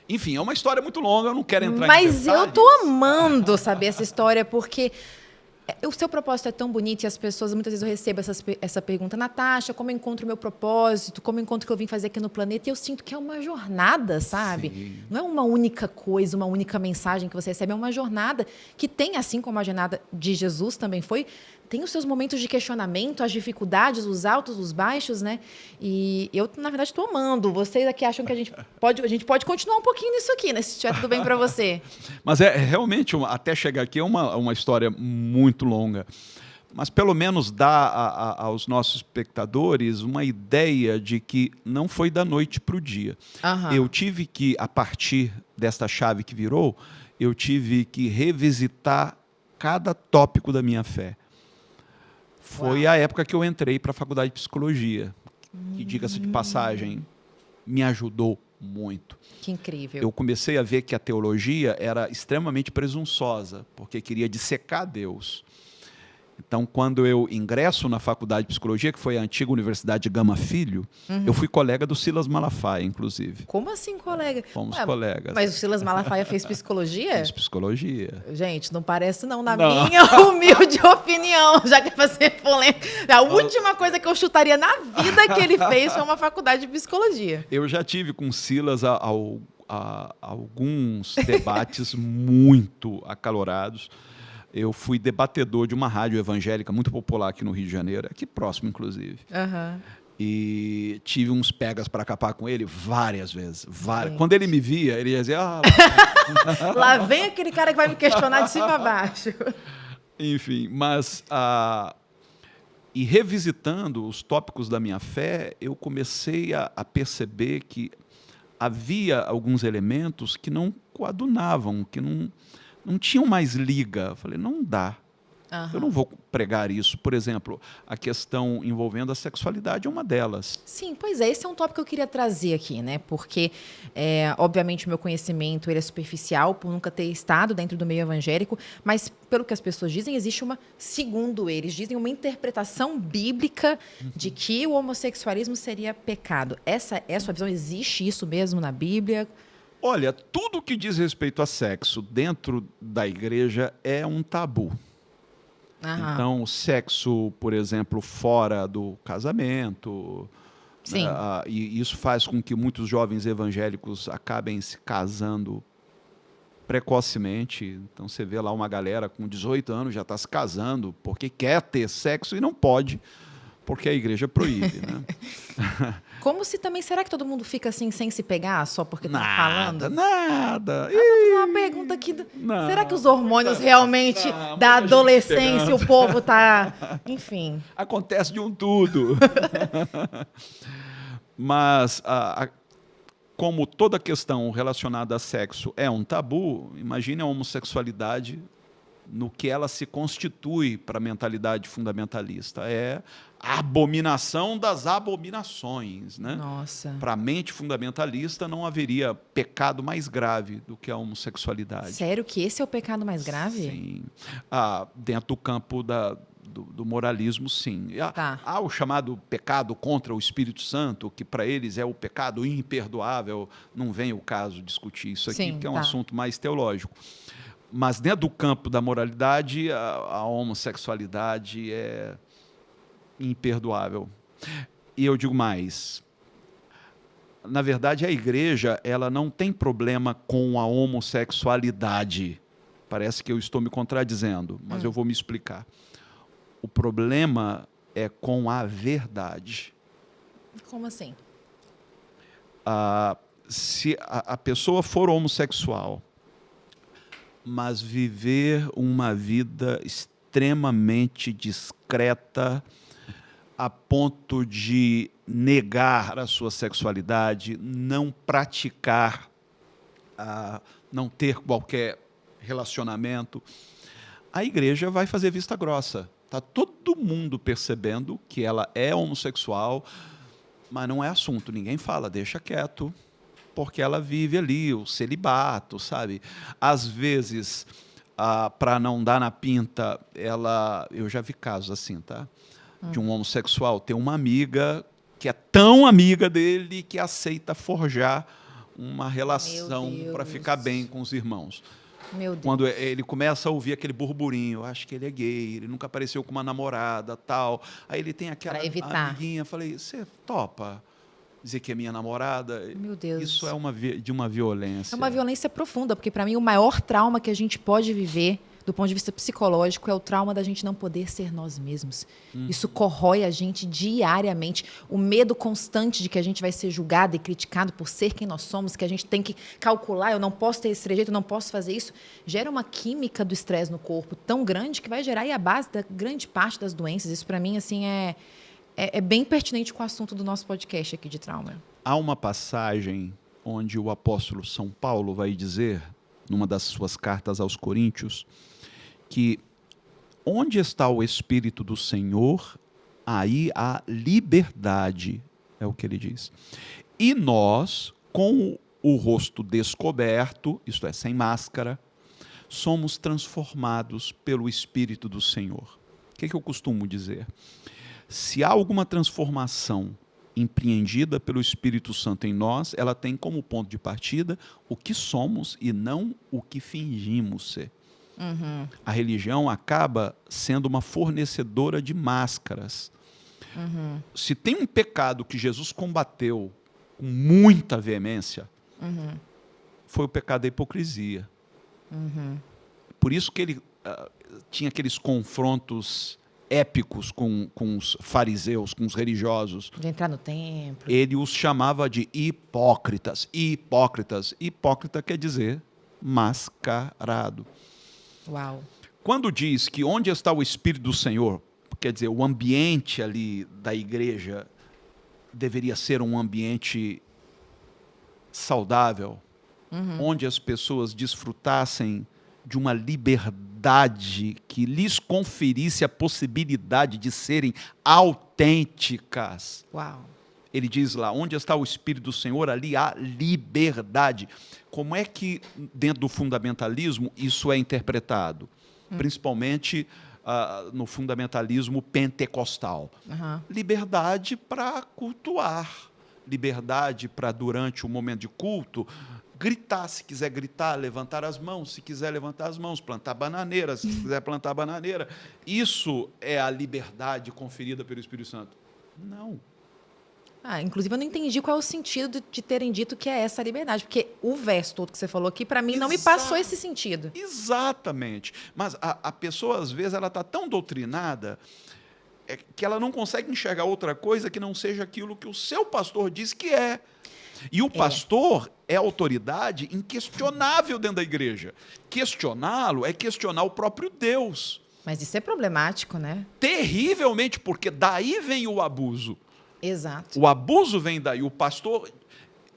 Enfim, é uma história muito longa, eu não quero entrar em detalhes. Mas eu tô amando saber essa história, porque o seu propósito é tão bonito e as pessoas, muitas vezes eu recebo essa pergunta, Natasha, como eu encontro o meu propósito, como eu encontro o que eu vim fazer aqui no planeta, e eu sinto que é uma jornada, sabe? Sim. Não é uma única coisa, uma única mensagem que você recebe, é uma jornada que tem, assim como a jornada de Jesus também foi, tem os seus momentos de questionamento, as dificuldades, os altos, os baixos, né? E eu, na verdade, estou amando. Vocês aqui acham que a gente pode continuar um pouquinho nisso aqui, né? Se estiver tudo bem para você. Mas realmente, até chegar aqui, é uma história muito longa. Mas pelo menos dá aos nossos espectadores uma ideia de que não foi da noite para o dia. Eu tive que, a partir desta chave que virou, eu tive que revisitar cada tópico da minha fé. Foi a época que eu entrei para a faculdade de psicologia, que, diga-se de passagem, me ajudou muito. Que incrível. Eu comecei a ver que a teologia era extremamente presunçosa, porque queria dissecar Deus. Então, quando eu ingresso na faculdade de psicologia, que foi a antiga Universidade Gama Filho, eu fui colega do Silas Malafaia, inclusive. Como assim, colega? Fomos colegas. Mas o Silas Malafaia fez psicologia? Fiz psicologia. Gente, não parece não, na Não. minha humilde opinião, já que é pra ser polêmica. A última coisa que eu chutaria na vida que ele fez foi uma faculdade de psicologia. Eu já tive com o Silas alguns debates muito acalorados. Eu fui debatedor de uma rádio evangélica muito popular aqui no Rio de Janeiro, aqui próximo, inclusive. Aham. E tive uns pegas para capar com ele várias vezes. Gente. Quando ele me via, ele ia dizer... Lá vem aquele cara que vai me questionar de cima a baixo. Enfim, mas... E revisitando os tópicos da minha fé, eu comecei a perceber que havia alguns elementos que não coadunavam, que não tinham mais liga. Eu falei, não dá. Eu não vou pregar isso. Por exemplo, a questão envolvendo a sexualidade é uma delas. Sim, pois é, esse é um tópico que eu queria trazer aqui, né? Porque, obviamente, o meu conhecimento ele é superficial por nunca ter estado dentro do meio evangélico, mas, pelo que as pessoas dizem, existe segundo eles, dizem uma interpretação bíblica de que o homossexualismo seria pecado. Essa é a sua visão? Existe isso mesmo na Bíblia? Olha, tudo que diz respeito a sexo dentro da igreja é um tabu. Então, o sexo, por exemplo, fora do casamento, Sim. E isso faz com que muitos jovens evangélicos acabem se casando precocemente. Então, você vê lá uma galera com 18 anos já está se casando porque quer ter sexo e não pode, porque a igreja proíbe, né? Como se também, será que todo mundo fica assim sem se pegar só porque tá falando? Nada. Eu vou fazer uma pergunta aqui. Será que os hormônios realmente da adolescência, o povo tá... Enfim. Acontece de um tudo. Mas, como toda questão relacionada a sexo é um tabu, imagine a homossexualidade no que ela se constitui para a mentalidade fundamentalista. É a abominação das abominações, né? Nossa. Para a mente fundamentalista não haveria pecado mais grave do que a homossexualidade. Sério que esse é o pecado mais grave? Sim. Dentro do campo do moralismo, sim. Tá. Há o chamado pecado contra o Espírito Santo, que para eles é o pecado imperdoável. Não vem o caso discutir isso aqui, Sim, que é um tá. assunto mais teológico. Mas dentro do campo da moralidade, a homossexualidade é imperdoável. E eu digo mais, na verdade a igreja ela não tem problema com a homossexualidade. Parece que eu estou me contradizendo, mas eu vou me explicar. O problema é com a verdade. Como assim? Se a pessoa for homossexual, mas viver uma vida extremamente discreta, a ponto de negar a sua sexualidade, não praticar, não ter qualquer relacionamento, a igreja vai fazer vista grossa. Está todo mundo percebendo que ela é homossexual, mas não é assunto, ninguém fala, deixa quieto, porque ela vive ali o celibato, sabe? Às vezes, para não dar na pinta, eu já vi casos assim, tá? De um homossexual ter uma amiga que é tão amiga dele que aceita forjar uma relação para ficar bem com os irmãos. Meu Deus. Quando ele começa a ouvir aquele burburinho, acho que ele é gay, ele nunca apareceu com uma namorada, tal. Aí ele tem aquela amiguinha, falei, você topa dizer que é minha namorada? Meu Deus. Isso é de uma violência. É uma violência profunda, porque para mim o maior trauma que a gente pode viver do ponto de vista psicológico é o trauma da gente não poder ser nós mesmos. Isso corrói a gente diariamente. O medo constante de que a gente vai ser julgado e criticado por ser quem nós somos, que a gente tem que calcular, eu não posso ter esse trejeito, eu não posso fazer isso, gera uma química do estresse no corpo tão grande que vai gerar aí a base da grande parte das doenças. Isso para mim assim é bem pertinente com o assunto do nosso podcast aqui de trauma. Há uma passagem onde o apóstolo São Paulo vai dizer, numa das suas cartas aos Coríntios, que onde está o Espírito do Senhor, aí há liberdade, é o que ele diz. E nós, com o rosto descoberto, isto é, sem máscara, somos transformados pelo Espírito do Senhor. que eu costumo dizer? Se há alguma transformação empreendida pelo Espírito Santo em nós, ela tem como ponto de partida o que somos e não o que fingimos ser. A religião acaba sendo uma fornecedora de máscaras. Se tem um pecado que Jesus combateu com muita veemência, foi o pecado da hipocrisia. Por isso que ele tinha aqueles confrontos épicos com os fariseus, com os religiosos. De entrar no templo. Ele os chamava de hipócritas. Hipócritas. Hipócrita quer dizer mascarado. Uau. Quando diz que onde está o Espírito do Senhor, quer dizer, o ambiente ali da igreja deveria ser um ambiente saudável, onde as pessoas desfrutassem de uma liberdade que lhes conferisse a possibilidade de serem autênticas. Uau. Ele diz lá, onde está o Espírito do Senhor, ali há liberdade. Como é que, dentro do fundamentalismo, isso é interpretado? Principalmente no fundamentalismo pentecostal. Liberdade para cultuar, liberdade para, durante o momento de culto, gritar, se quiser gritar, levantar as mãos, se quiser levantar as mãos, plantar bananeira, se quiser plantar bananeira. Isso é a liberdade conferida pelo Espírito Santo? Não. Inclusive, eu não entendi qual é o sentido de terem dito que é essa liberdade, porque o verso todo que você falou aqui, para mim, não me passou esse sentido. Exatamente. Mas a pessoa, às vezes, ela está tão doutrinada que ela não consegue enxergar outra coisa que não seja aquilo que o seu pastor diz que é. E o pastor é autoridade inquestionável dentro da igreja. Questioná-lo é questionar o próprio Deus. Mas isso é problemático, né? Terrivelmente, porque daí vem o abuso. Exato. O abuso vem daí. O pastor,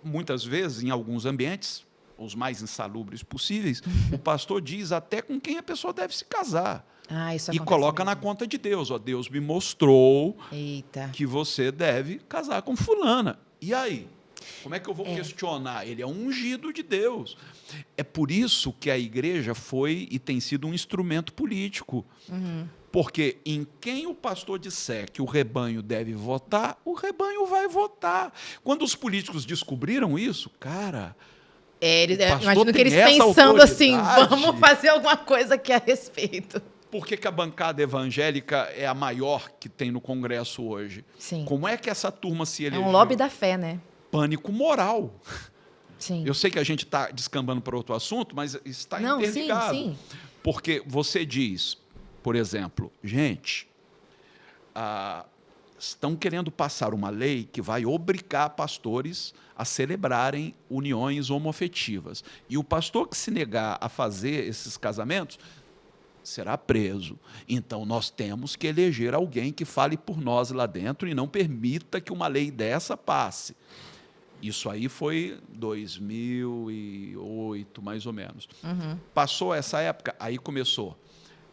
muitas vezes, em alguns ambientes, os mais insalubres possíveis, o pastor diz até com quem a pessoa deve se casar. Isso e coloca na conta de Deus. Ó, Deus me mostrou que você deve casar com fulana. E aí? Como é que eu vou questionar? Ele é um ungido de Deus. É por isso que a igreja foi e tem sido um instrumento político. Porque em quem o pastor disser que o rebanho deve votar, o rebanho vai votar. Quando os políticos descobriram isso, cara... imagino que eles pensando assim, vamos fazer alguma coisa aqui a respeito. Por que a bancada evangélica é a maior que tem no Congresso hoje? Sim. Como é que essa turma se elegeu? É um lobby da fé, né? Pânico moral. Sim. Eu sei que a gente está descambando para outro assunto, mas está interligado. Sim. Porque você diz, por exemplo, gente, estão querendo passar uma lei que vai obrigar pastores a celebrarem uniões homoafetivas. E o pastor que se negar a fazer esses casamentos será preso. Então, nós temos que eleger alguém que fale por nós lá dentro e não permita que uma lei dessa passe. Isso aí foi 2008, mais ou menos. Passou essa época, aí começou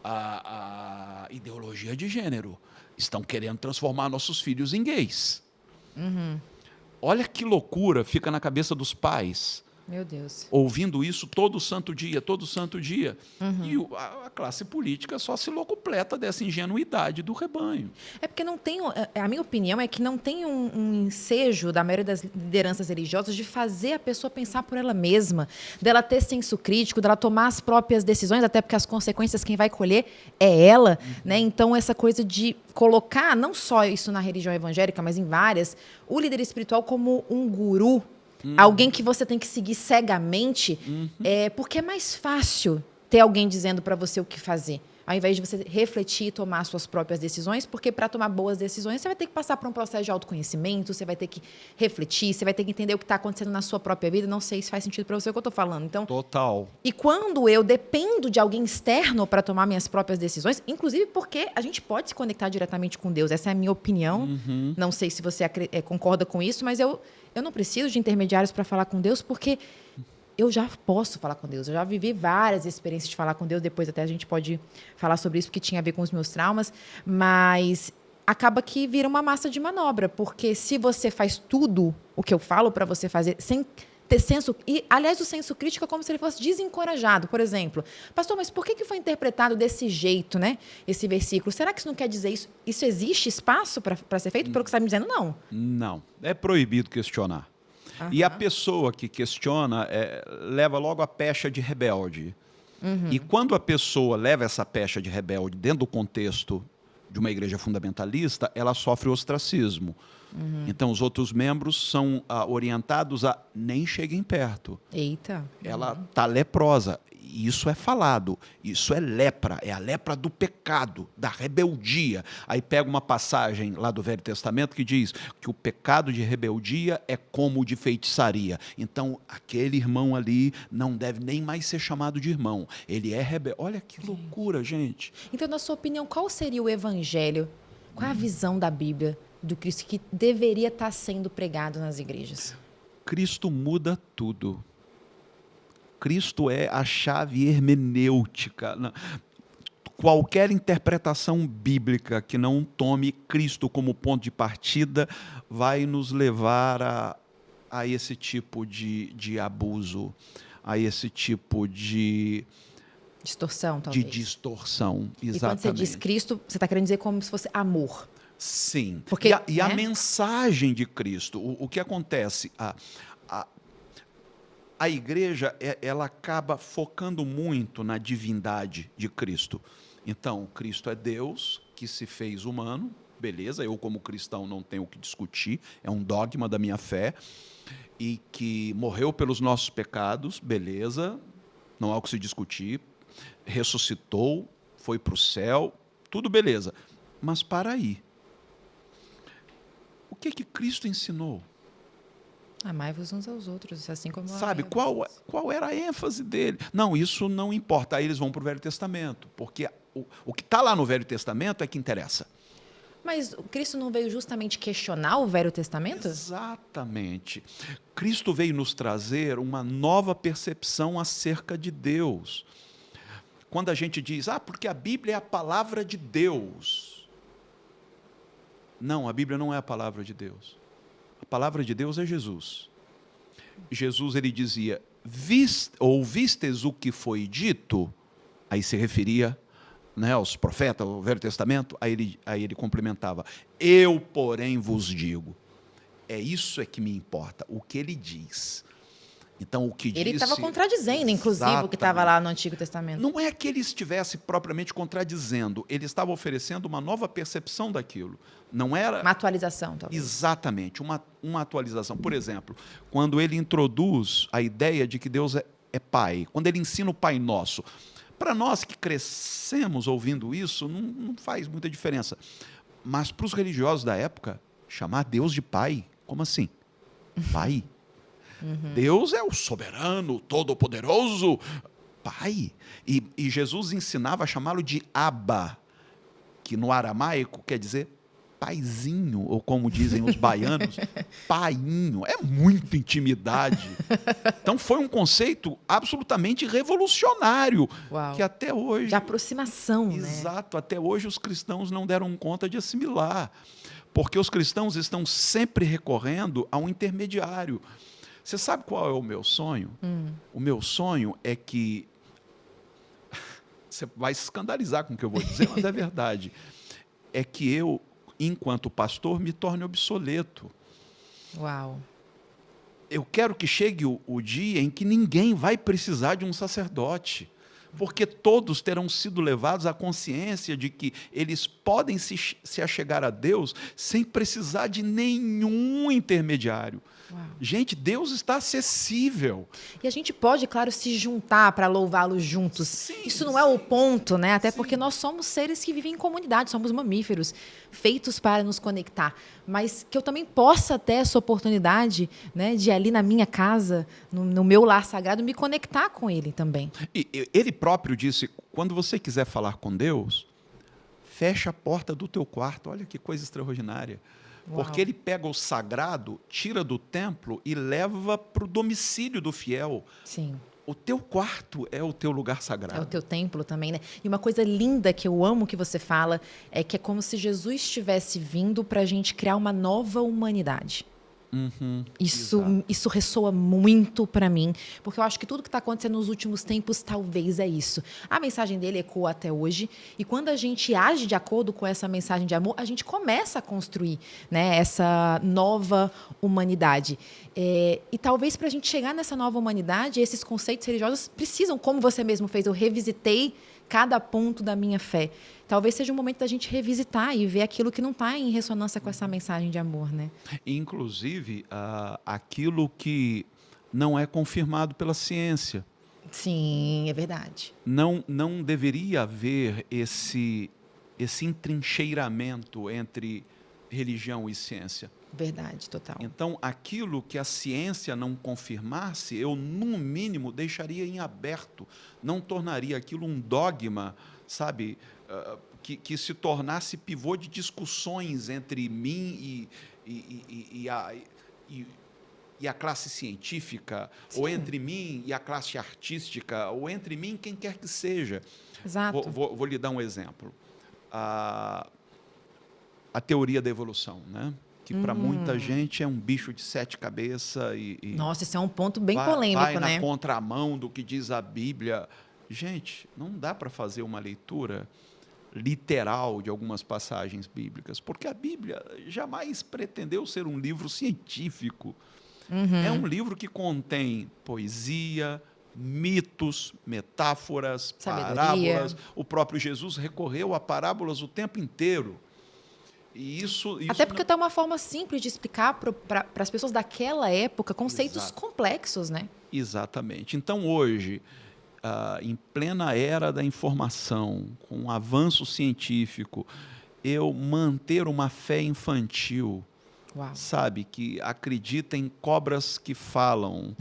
a ideologia de gênero. Estão querendo transformar nossos filhos em gays. Olha que loucura fica na cabeça dos pais. Meu Deus. Ouvindo isso todo santo dia, todo santo dia. E a classe política só se locupleta dessa ingenuidade do rebanho. É porque não tem, a minha opinião é que não tem um ensejo da maioria das lideranças religiosas de fazer a pessoa pensar por ela mesma, dela ter senso crítico, dela tomar as próprias decisões, até porque as consequências quem vai colher é ela, né? Então, essa coisa de colocar, não só isso na religião evangélica, mas em várias, o líder espiritual como um guru, alguém que você tem que seguir cegamente, porque é mais fácil ter alguém dizendo para você o que fazer, ao invés de você refletir e tomar suas próprias decisões, porque para tomar boas decisões você vai ter que passar por um processo de autoconhecimento, você vai ter que refletir, você vai ter que entender o que está acontecendo na sua própria vida. Não sei se faz sentido para você o que eu estou falando. Então, total. E quando eu dependo de alguém externo para tomar minhas próprias decisões, inclusive porque a gente pode se conectar diretamente com Deus, essa é a minha opinião. Não sei se você concorda com isso, mas eu não preciso de intermediários para falar com Deus, porque eu já posso falar com Deus. Eu já vivi várias experiências de falar com Deus. Depois até a gente pode falar sobre isso, porque tinha a ver com os meus traumas. Mas acaba que vira uma massa de manobra, porque se você faz tudo o que eu falo para você fazer, sem ter senso... E, aliás, o senso crítico é como se ele fosse desencorajado. Por exemplo, pastor, mas por que foi interpretado desse jeito, né? Esse versículo? Será que isso não quer dizer isso? Isso existe espaço para ser feito? Pelo que você está me dizendo, não. Não. É proibido questionar. E a pessoa que questiona leva logo a pecha de rebelde. E quando a pessoa leva essa pecha de rebelde dentro do contexto de uma igreja fundamentalista, ela sofre ostracismo. Então, os outros membros são orientados a nem cheguem perto. Eita. Ela está leprosa. Isso é falado. Isso é lepra. É a lepra do pecado, da rebeldia. Aí pega uma passagem lá do Velho Testamento que diz que o pecado de rebeldia é como o de feitiçaria. Então, aquele irmão ali não deve nem mais ser chamado de irmão. Ele é rebelde. Olha que loucura, gente. Então, na sua opinião, qual seria o evangelho? Qual é a visão da Bíblia do Cristo que deveria estar sendo pregado nas igrejas? Cristo muda tudo. Cristo é a chave hermenêutica. Qualquer interpretação bíblica que não tome Cristo como ponto de partida vai nos levar a esse tipo de abuso, a esse tipo de... Distorção, talvez. De distorção, exatamente. E quando você diz Cristo, você está querendo dizer como se fosse amor. Sim. Porque, e a mensagem de Cristo, o que acontece? A igreja, ela acaba focando muito na divindade de Cristo. Então, Cristo é Deus que se fez humano, beleza, eu como cristão não tenho o que discutir, é um dogma da minha fé, e que morreu pelos nossos pecados, beleza, não há o que se discutir, ressuscitou, foi para o céu, tudo beleza. Mas para aí, o que Cristo ensinou? Amai-vos uns aos outros, assim como... Sabe, qual era a ênfase dele? Não, isso não importa. Aí eles vão para o Velho Testamento, porque o que está lá no Velho Testamento é que interessa. Mas Cristo não veio justamente questionar o Velho Testamento? Exatamente. Cristo veio nos trazer uma nova percepção acerca de Deus. Quando a gente diz, porque a Bíblia é a palavra de Deus. Não, a Bíblia não é a palavra de Deus. A palavra de Deus é Jesus. Jesus, ele dizia, ouvistes o que foi dito? Aí se referia, né, aos profetas, ao Velho Testamento, aí ele complementava, eu, porém, vos digo. Isso que me importa, o que ele diz. Então, o que ele estava contradizendo, inclusive, o que estava lá no Antigo Testamento. Não é que ele estivesse propriamente contradizendo, ele estava oferecendo uma nova percepção daquilo. Não era... Uma atualização, talvez. Exatamente, uma atualização. Por exemplo, quando ele introduz a ideia de que Deus é Pai, quando ele ensina o Pai Nosso, para nós que crescemos ouvindo isso, não faz muita diferença. Mas para os religiosos da época, chamar Deus de Pai, como assim? Pai? Deus é o soberano, todo-poderoso, Pai. E Jesus ensinava a chamá-lo de Abba, que no aramaico quer dizer paizinho, ou como dizem os baianos, painho. É muita intimidade. Então foi um conceito absolutamente revolucionário. Uau. Que até hoje... De aproximação, Exato, né? Até hoje os cristãos não deram conta de assimilar. Porque os cristãos estão sempre recorrendo a um intermediário. Você sabe qual é o meu sonho? O meu sonho é que... Você vai se escandalizar com o que eu vou dizer, mas é verdade. É que eu, enquanto pastor, me torne obsoleto. Uau. Eu quero que chegue o dia em que ninguém vai precisar de um sacerdote. Porque todos terão sido levados à consciência de que eles podem se achegar a Deus sem precisar de nenhum intermediário. Uau. Gente, Deus está acessível. E a gente pode, claro, se juntar para louvá-lo juntos. Sim, isso não é o ponto, né? Até sim. porque nós somos seres que vivem em comunidade, somos mamíferos, feitos para nos conectar. Mas que eu também possa ter essa oportunidade, né, de ali na minha casa, no meu lar sagrado, me conectar com ele também. E ele próprio disse, quando você quiser falar com Deus, fecha a porta do teu quarto. Olha que coisa extraordinária. Uau. Porque ele pega o sagrado, tira do templo e leva para o domicílio do fiel. Sim. O teu quarto é o teu lugar sagrado. É o teu templo também, né? E uma coisa linda que eu amo que você fala é que é como se Jesus estivesse vindo para a gente criar uma nova humanidade. Isso ressoa muito para mim, porque eu acho que tudo que está acontecendo nos últimos tempos talvez é isso. A mensagem dele ecoa até hoje, e quando a gente age de acordo com essa mensagem de amor, a gente começa a construir, né, essa nova humanidade. E talvez para a gente chegar nessa nova humanidade, esses conceitos religiosos precisam, como você mesmo fez, eu revisitei cada ponto da minha fé. Talvez seja um momento da gente revisitar e ver aquilo que não está em ressonância com essa mensagem de amor, né? Inclusive, aquilo que não é confirmado pela ciência. Sim, é verdade. Não deveria haver esse entrincheiramento entre religião e ciência. Verdade, total. Então, aquilo que a ciência não confirmasse, eu, no mínimo, deixaria em aberto. Não tornaria aquilo um dogma, sabe, que se tornasse pivô de discussões entre mim e a classe científica, Sim. ou entre mim e a classe artística, ou entre mim e quem quer que seja. Exato. Vou lhe dar um exemplo. A teoria da evolução, né? Que para muita gente é um bicho de 7 cabeças Nossa, esse é um ponto bem polêmico, vai né? na contramão do que diz a Bíblia. Gente, não dá para fazer uma leitura literal de algumas passagens bíblicas, porque a Bíblia jamais pretendeu ser um livro científico. É um livro que contém poesia, mitos, metáforas, Sabedoria. parábolas. O próprio Jesus recorreu a parábolas o tempo inteiro. E isso Até porque é uma forma simples de explicar para as pessoas daquela época conceitos Exato. complexos, né? Exatamente. Então, hoje, em plena era da informação, com um avanço científico, eu manter uma fé infantil, Uau. sabe, que acredita em cobras que falam,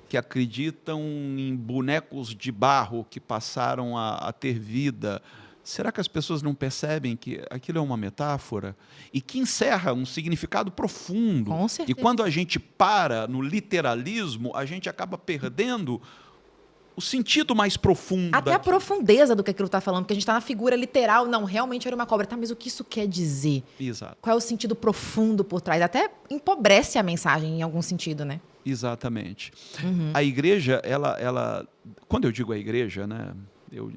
que acreditam em bonecos de barro que passaram a ter vida. Será que as pessoas não percebem que aquilo é uma metáfora? E que encerra um significado profundo. Com certeza. E quando a gente para no literalismo, a gente acaba perdendo o sentido mais profundo. Até a profundeza do que aquilo está falando, porque a gente está na figura literal. Não, realmente era uma cobra. Tá, mas o que isso quer dizer? Exato. Qual é o sentido profundo por trás? Até empobrece a mensagem em algum sentido, né? Exatamente. A igreja, ela, quando eu digo a igreja, né,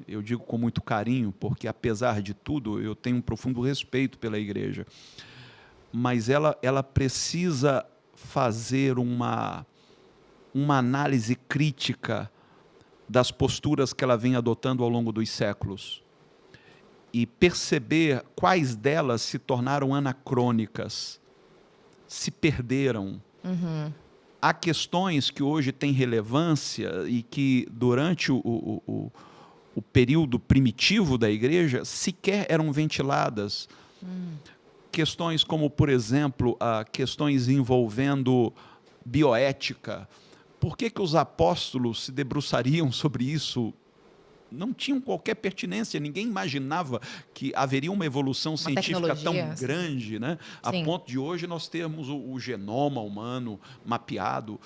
eu digo com muito carinho, porque apesar de tudo, eu tenho um profundo respeito pela igreja. Mas ela precisa fazer uma análise crítica das posturas que ela vem adotando ao longo dos séculos e perceber quais delas se tornaram anacrônicas, se perderam. Há questões que hoje têm relevância e que, durante o período primitivo da igreja, sequer eram ventiladas. Questões como, por exemplo, questões envolvendo bioética. Por que os apóstolos se debruçariam sobre isso? Não tinham qualquer pertinência, ninguém imaginava que haveria uma evolução científica tão grande, né? A ponto de hoje nós termos o genoma humano mapeado.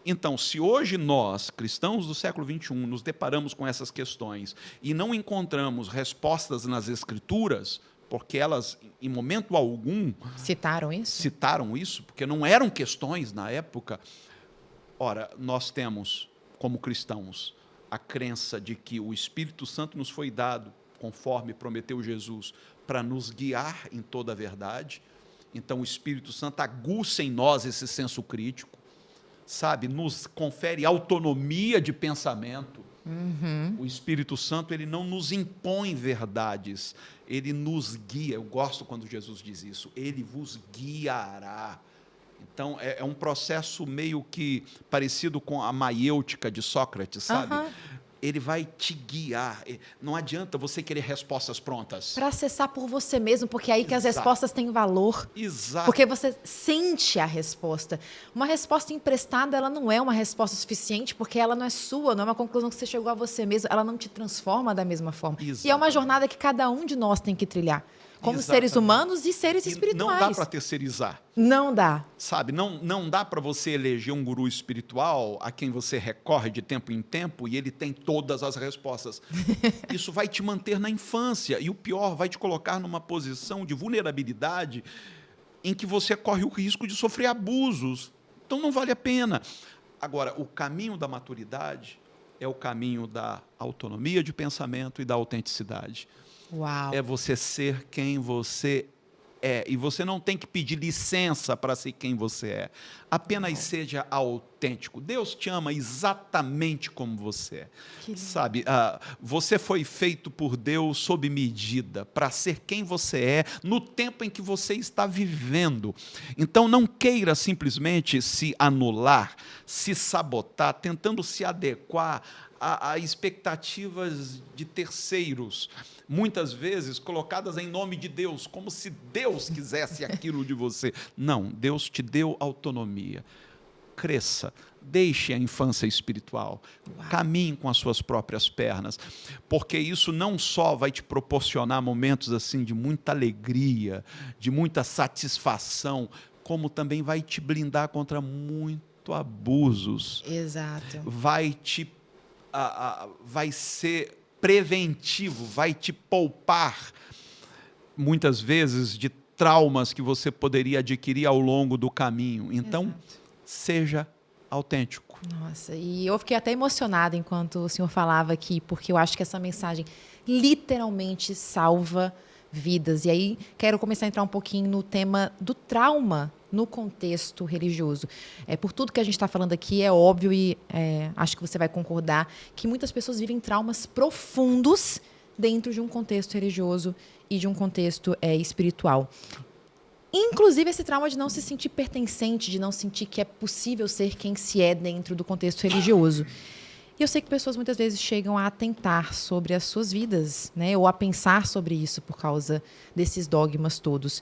Então, se hoje nós, cristãos do século XXI, nos deparamos com essas questões e não encontramos respostas nas Escrituras, porque elas, em momento algum, citaram isso, porque não eram questões na época. Ora, nós temos, como cristãos, a crença de que o Espírito Santo nos foi dado, conforme prometeu Jesus, para nos guiar em toda a verdade. Então, o Espírito Santo aguça em nós esse senso crítico, sabe, nos confere autonomia de pensamento. O Espírito Santo, ele não nos impõe verdades, ele nos guia. Eu gosto quando Jesus diz isso, ele vos guiará. Então, é um processo meio que parecido com a maiêutica de Sócrates, sabe? Ele vai te guiar. Não adianta você querer respostas prontas. Para acessar por você mesmo, porque é aí que as respostas têm valor. Exato. Porque você sente a resposta. Uma resposta emprestada, ela não é uma resposta suficiente, porque ela não é sua, não é uma conclusão que você chegou a você mesmo, ela não te transforma da mesma forma. Exatamente. E é uma jornada que cada um de nós tem que trilhar. Como seres humanos e seres espirituais. Não dá para terceirizar. Não dá. Sabe, não dá para você eleger um guru espiritual a quem você recorre de tempo em tempo e ele tem todas as respostas. Isso vai te manter na infância e, o pior, vai te colocar numa posição de vulnerabilidade em que você corre o risco de sofrer abusos. Então, não vale a pena. Agora, o caminho da maturidade é o caminho da autonomia de pensamento e da autenticidade. Uau. É você ser quem você é. E você não tem que pedir licença para ser quem você é. Apenas seja autêntico. Deus te ama exatamente como você é. Sabe, você foi feito por Deus sob medida, para ser quem você é, no tempo em que você está vivendo. Então, não queira simplesmente se anular, se sabotar, tentando se adequar a expectativas de terceiros, muitas vezes colocadas em nome de Deus, como se Deus quisesse aquilo de você. Não, Deus te deu autonomia. Cresça, deixe a infância espiritual, caminhe com as suas próprias pernas, porque isso não só vai te proporcionar momentos assim de muita alegria, de muita satisfação, como também vai te blindar contra muito abusos. Exato. Vai ser preventivo, vai te poupar, muitas vezes, de traumas que você poderia adquirir ao longo do caminho. Então, seja autêntico. Nossa, e eu fiquei até emocionada enquanto o senhor falava aqui, porque eu acho que essa mensagem literalmente salva vidas. E aí, quero começar a entrar um pouquinho no tema do trauma no contexto religioso. Por tudo que a gente está falando aqui, é óbvio e acho que você vai concordar que muitas pessoas vivem traumas profundos dentro de um contexto religioso e de um contexto espiritual. Inclusive esse trauma de não se sentir pertencente, de não sentir que é possível ser quem se é dentro do contexto religioso. E eu sei que pessoas muitas vezes chegam a atentar sobre as suas vidas, né? Ou a pensar sobre isso por causa desses dogmas todos.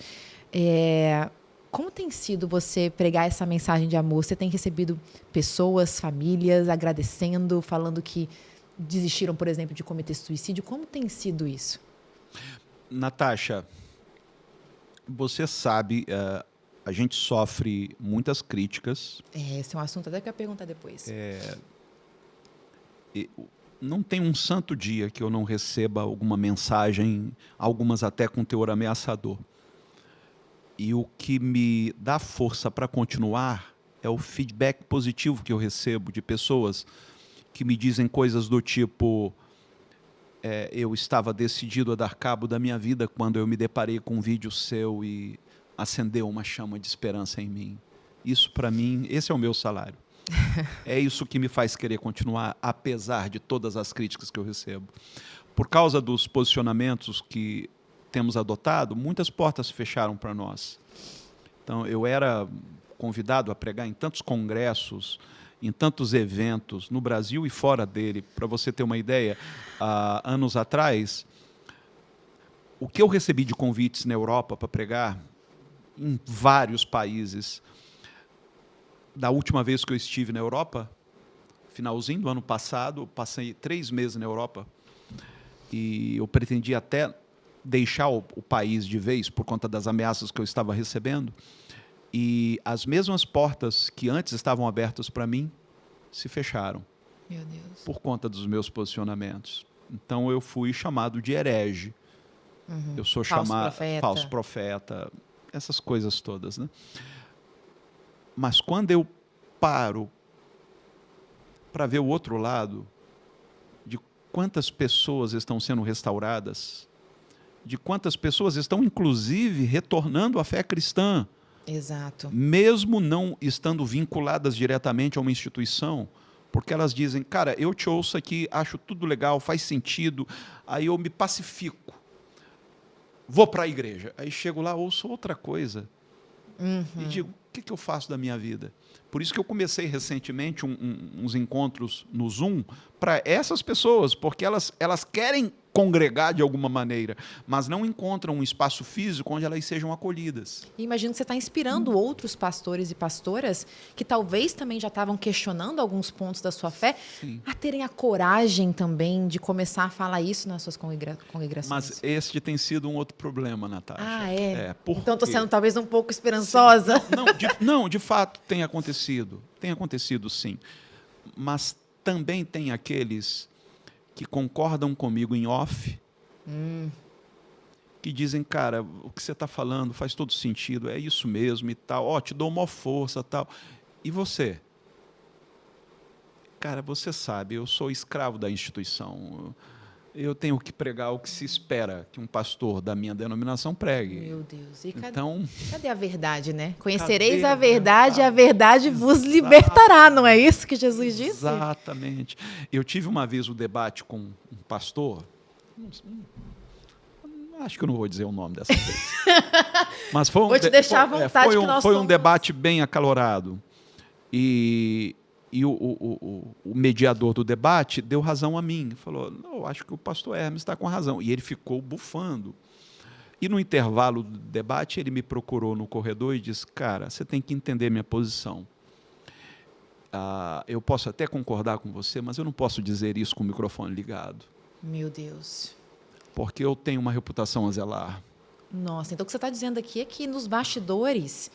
Como tem sido você pregar essa mensagem de amor? Você tem recebido pessoas, famílias, agradecendo, falando que desistiram, por exemplo, de cometer suicídio? Como tem sido isso? Natasha, você sabe, a gente sofre muitas críticas. Esse é um assunto até que eu ia perguntar depois. Não tem um santo dia que eu não receba alguma mensagem, algumas até com teor ameaçador. E o que me dá força para continuar é o feedback positivo que eu recebo de pessoas que me dizem coisas do tipo: eu estava decidido a dar cabo da minha vida quando eu me deparei com um vídeo seu e acendeu uma chama de esperança em mim. Isso, para mim, esse é o meu salário. É isso que me faz querer continuar, apesar de todas as críticas que eu recebo. Por causa dos posicionamentos que temos adotado, muitas portas se fecharam para nós. Então, eu era convidado a pregar em tantos congressos, em tantos eventos, no Brasil e fora dele. Para você ter uma ideia, anos atrás, o que eu recebi de convites na Europa para pregar, em vários países, da última vez que eu estive na Europa, finalzinho do ano passado, eu passei 3 meses na Europa, e eu pretendia até deixar o país de vez por conta das ameaças que eu estava recebendo, e as mesmas portas que antes estavam abertas para mim se fecharam. Meu Deus. Por conta dos meus posicionamentos. Então eu fui chamado de herege. Eu sou chamado falso profeta, essas coisas todas, né? Mas quando eu paro para ver o outro lado, de quantas pessoas estão sendo restauradas, de quantas pessoas estão, inclusive, retornando à fé cristã. Exato. Mesmo não estando vinculadas diretamente a uma instituição, porque elas dizem: cara, eu te ouço aqui, acho tudo legal, faz sentido, aí eu me pacifico, vou para a igreja. Aí chego lá, ouço outra coisa, e digo: o que eu faço da minha vida? Por isso que eu comecei recentemente uns encontros no Zoom para essas pessoas, porque elas querem congregar de alguma maneira, mas não encontram um espaço físico onde elas sejam acolhidas. E imagino que você está inspirando outros pastores e pastoras que talvez também já estavam questionando alguns pontos da sua fé, sim, a terem a coragem também de começar a falar isso nas suas congregações. Mas este tem sido um outro problema, Natasha. Ah, é? Porque... Então estou sendo talvez um pouco esperançosa. Não, de fato tem acontecido. Tem acontecido, sim. Mas também tem aqueles que concordam comigo em off, que dizem, cara, o que você está falando faz todo sentido, é isso mesmo e tal, ó, te dou uma força e tal. E você? Cara, você sabe, eu sou escravo da instituição. Eu tenho que pregar o que se espera que um pastor da minha denominação pregue. Meu Deus. E cadê a verdade, né? Conhecereis a verdade e a verdade vos libertará, não é isso que Jesus disse? Exatamente. Eu tive uma vez um debate com um pastor, acho que eu não vou dizer o nome dessa vez. Mas foi vou te deixar à vontade que nós foi um somos... debate bem acalorado. E o mediador do debate deu razão a mim. Falou, não, acho que o pastor Hermes está com razão. E ele ficou bufando. E no intervalo do debate, ele me procurou no corredor e disse, cara, você tem que entender minha posição. Eu posso até concordar com você, mas eu não posso dizer isso com o microfone ligado. Meu Deus. Porque eu tenho uma reputação a zelar. Nossa, então o que você está dizendo aqui é que nos bastidores,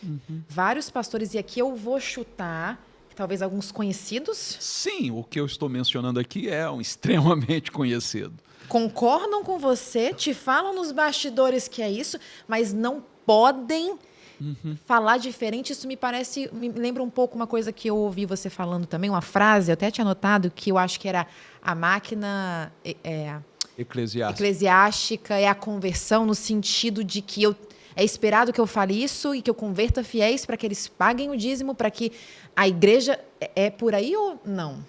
vários pastores, e aqui eu vou chutar... Talvez alguns conhecidos? Sim, o que eu estou mencionando aqui é um extremamente conhecido. Concordam com você, te falam nos bastidores que é isso, mas não podem falar diferente. Isso me lembra um pouco uma coisa que eu ouvi você falando também, uma frase, eu até tinha anotado, que eu acho que era a máquina eclesiástica é a conversão, no sentido de que é esperado que eu fale isso e que eu converta fiéis para que eles paguem o dízimo, para que a igreja... É por aí ou não?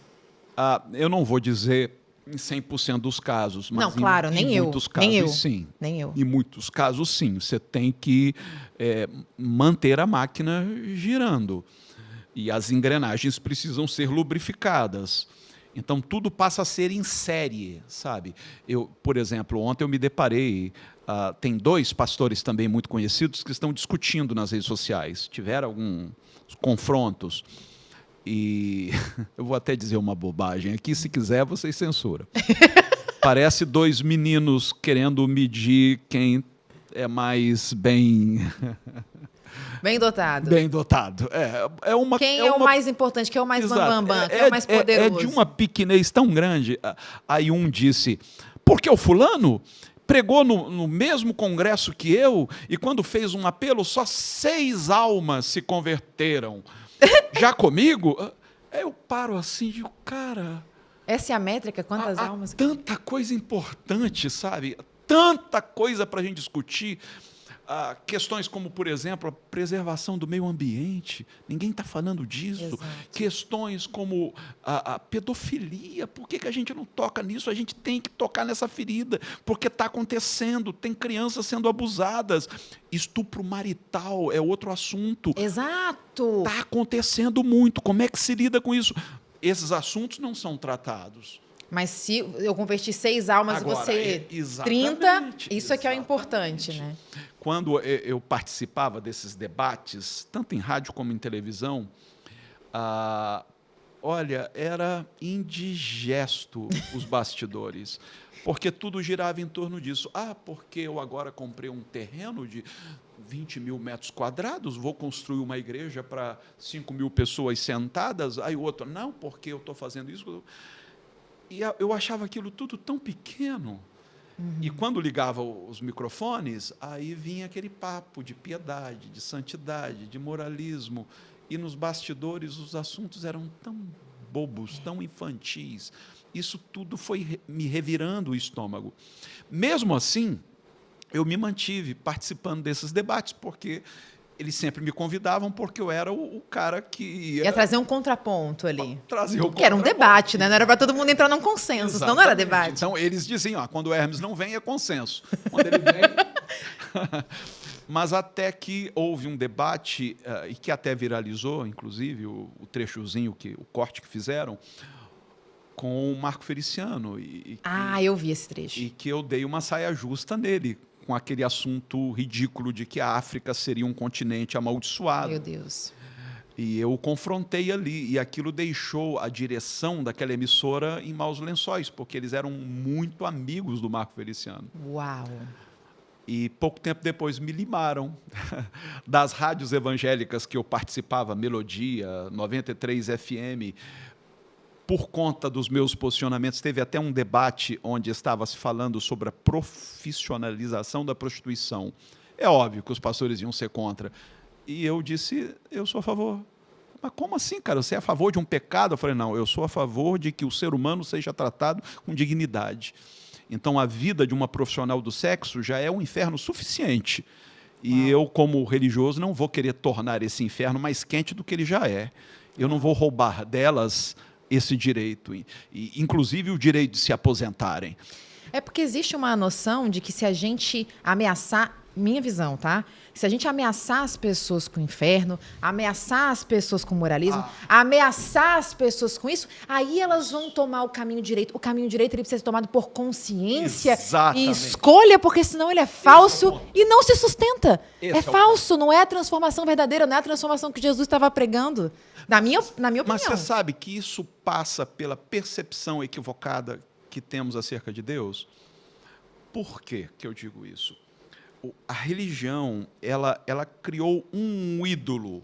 Eu não vou dizer em 100% dos casos, mas não, claro, em muitos casos, sim. Nem eu. Em muitos casos, sim. Você tem que manter a máquina girando. E as engrenagens precisam ser lubrificadas. Então, tudo passa a ser em série, sabe? Por exemplo, ontem eu me deparei... tem 2 pastores também muito conhecidos que estão discutindo nas redes sociais. Tiveram alguns confrontos. E eu vou até dizer uma bobagem aqui, se quiser, vocês censuram. Parece 2 meninos querendo medir quem é mais bem... Bem dotado. Bem dotado. Quem é o mais importante, quem é o mais bambambam, quem é o mais poderoso. É de uma pequenez tão grande. Aí um disse, porque o fulano pregou no mesmo congresso que eu, e quando fez um apelo, só 6 almas se converteram. Já comigo, eu paro assim e digo, cara... Essa é a métrica? Quantas almas? Tanta coisa importante, sabe? Tanta coisa para a gente discutir. Questões como, por exemplo, a preservação do meio ambiente. Ninguém está falando disso. Exato. Questões como a pedofilia. Por que a gente não toca nisso? A gente tem que tocar nessa ferida, porque está acontecendo. Tem crianças sendo abusadas. Estupro marital é outro assunto. Exato. Está acontecendo muito. Como é que se lida com isso? Esses assuntos não são tratados. Mas se eu converti 6 almas e você 30, isso é que é o importante, né? Quando eu participava desses debates, tanto em rádio como em televisão, olha, era indigesto os bastidores, porque tudo girava em torno disso. Porque eu agora comprei um terreno de 20 mil metros quadrados, vou construir uma igreja para 5 mil pessoas sentadas, aí o outro, não, porque eu estou fazendo isso... E eu achava aquilo tudo tão pequeno. E quando ligava os microfones, aí vinha aquele papo de piedade, de santidade, de moralismo. E nos bastidores os assuntos eram tão bobos, tão infantis. Isso tudo foi me revirando o estômago. Mesmo assim, eu me mantive participando desses debates, porque... eles sempre me convidavam porque eu era o cara que ia trazer um contraponto ali. Que era um debate, né? Não era para todo mundo entrar num consenso, senão não era debate. Então, eles diziam, quando o Hermes não vem, é consenso. Quando ele vem... Mas até que houve um debate, e que até viralizou, inclusive, o trechozinho, o corte que fizeram, com o Marco Feliciano. Eu vi esse trecho. E que eu dei uma saia justa nele, com aquele assunto ridículo de que a África seria um continente amaldiçoado. Meu Deus. E eu o confrontei ali, e aquilo deixou a direção daquela emissora em maus lençóis, porque eles eram muito amigos do Marco Feliciano. Uau! E pouco tempo depois me limaram das rádios evangélicas que eu participava, Melodia, 93 FM. por conta dos meus posicionamentos, teve até um debate onde estava se falando sobre a profissionalização da prostituição. É óbvio que os pastores iam ser contra. E eu disse, eu sou a favor. Mas como assim, cara? Você é a favor de um pecado? Eu falei, não, eu sou a favor de que o ser humano seja tratado com dignidade. Então, a vida de uma profissional do sexo já é um inferno suficiente. E eu, como religioso, não vou querer tornar esse inferno mais quente do que ele já é. Eu não vou roubar delas esse direito, inclusive o direito de se aposentarem. É porque existe uma noção de que se a gente ameaçar, minha visão, tá? Se a gente ameaçar as pessoas com o inferno, ameaçar as pessoas com o moralismo, ameaçar as pessoas com isso, aí elas vão tomar o caminho direito. O caminho direito ele precisa ser tomado por consciência e escolha, porque senão ele é falso e não se sustenta. É falso, não é a transformação verdadeira, não é a transformação que Jesus estava pregando. Na minha opinião. Mas você sabe que isso passa pela percepção equivocada que temos acerca de Deus? Por que eu digo isso? A religião, ela criou um ídolo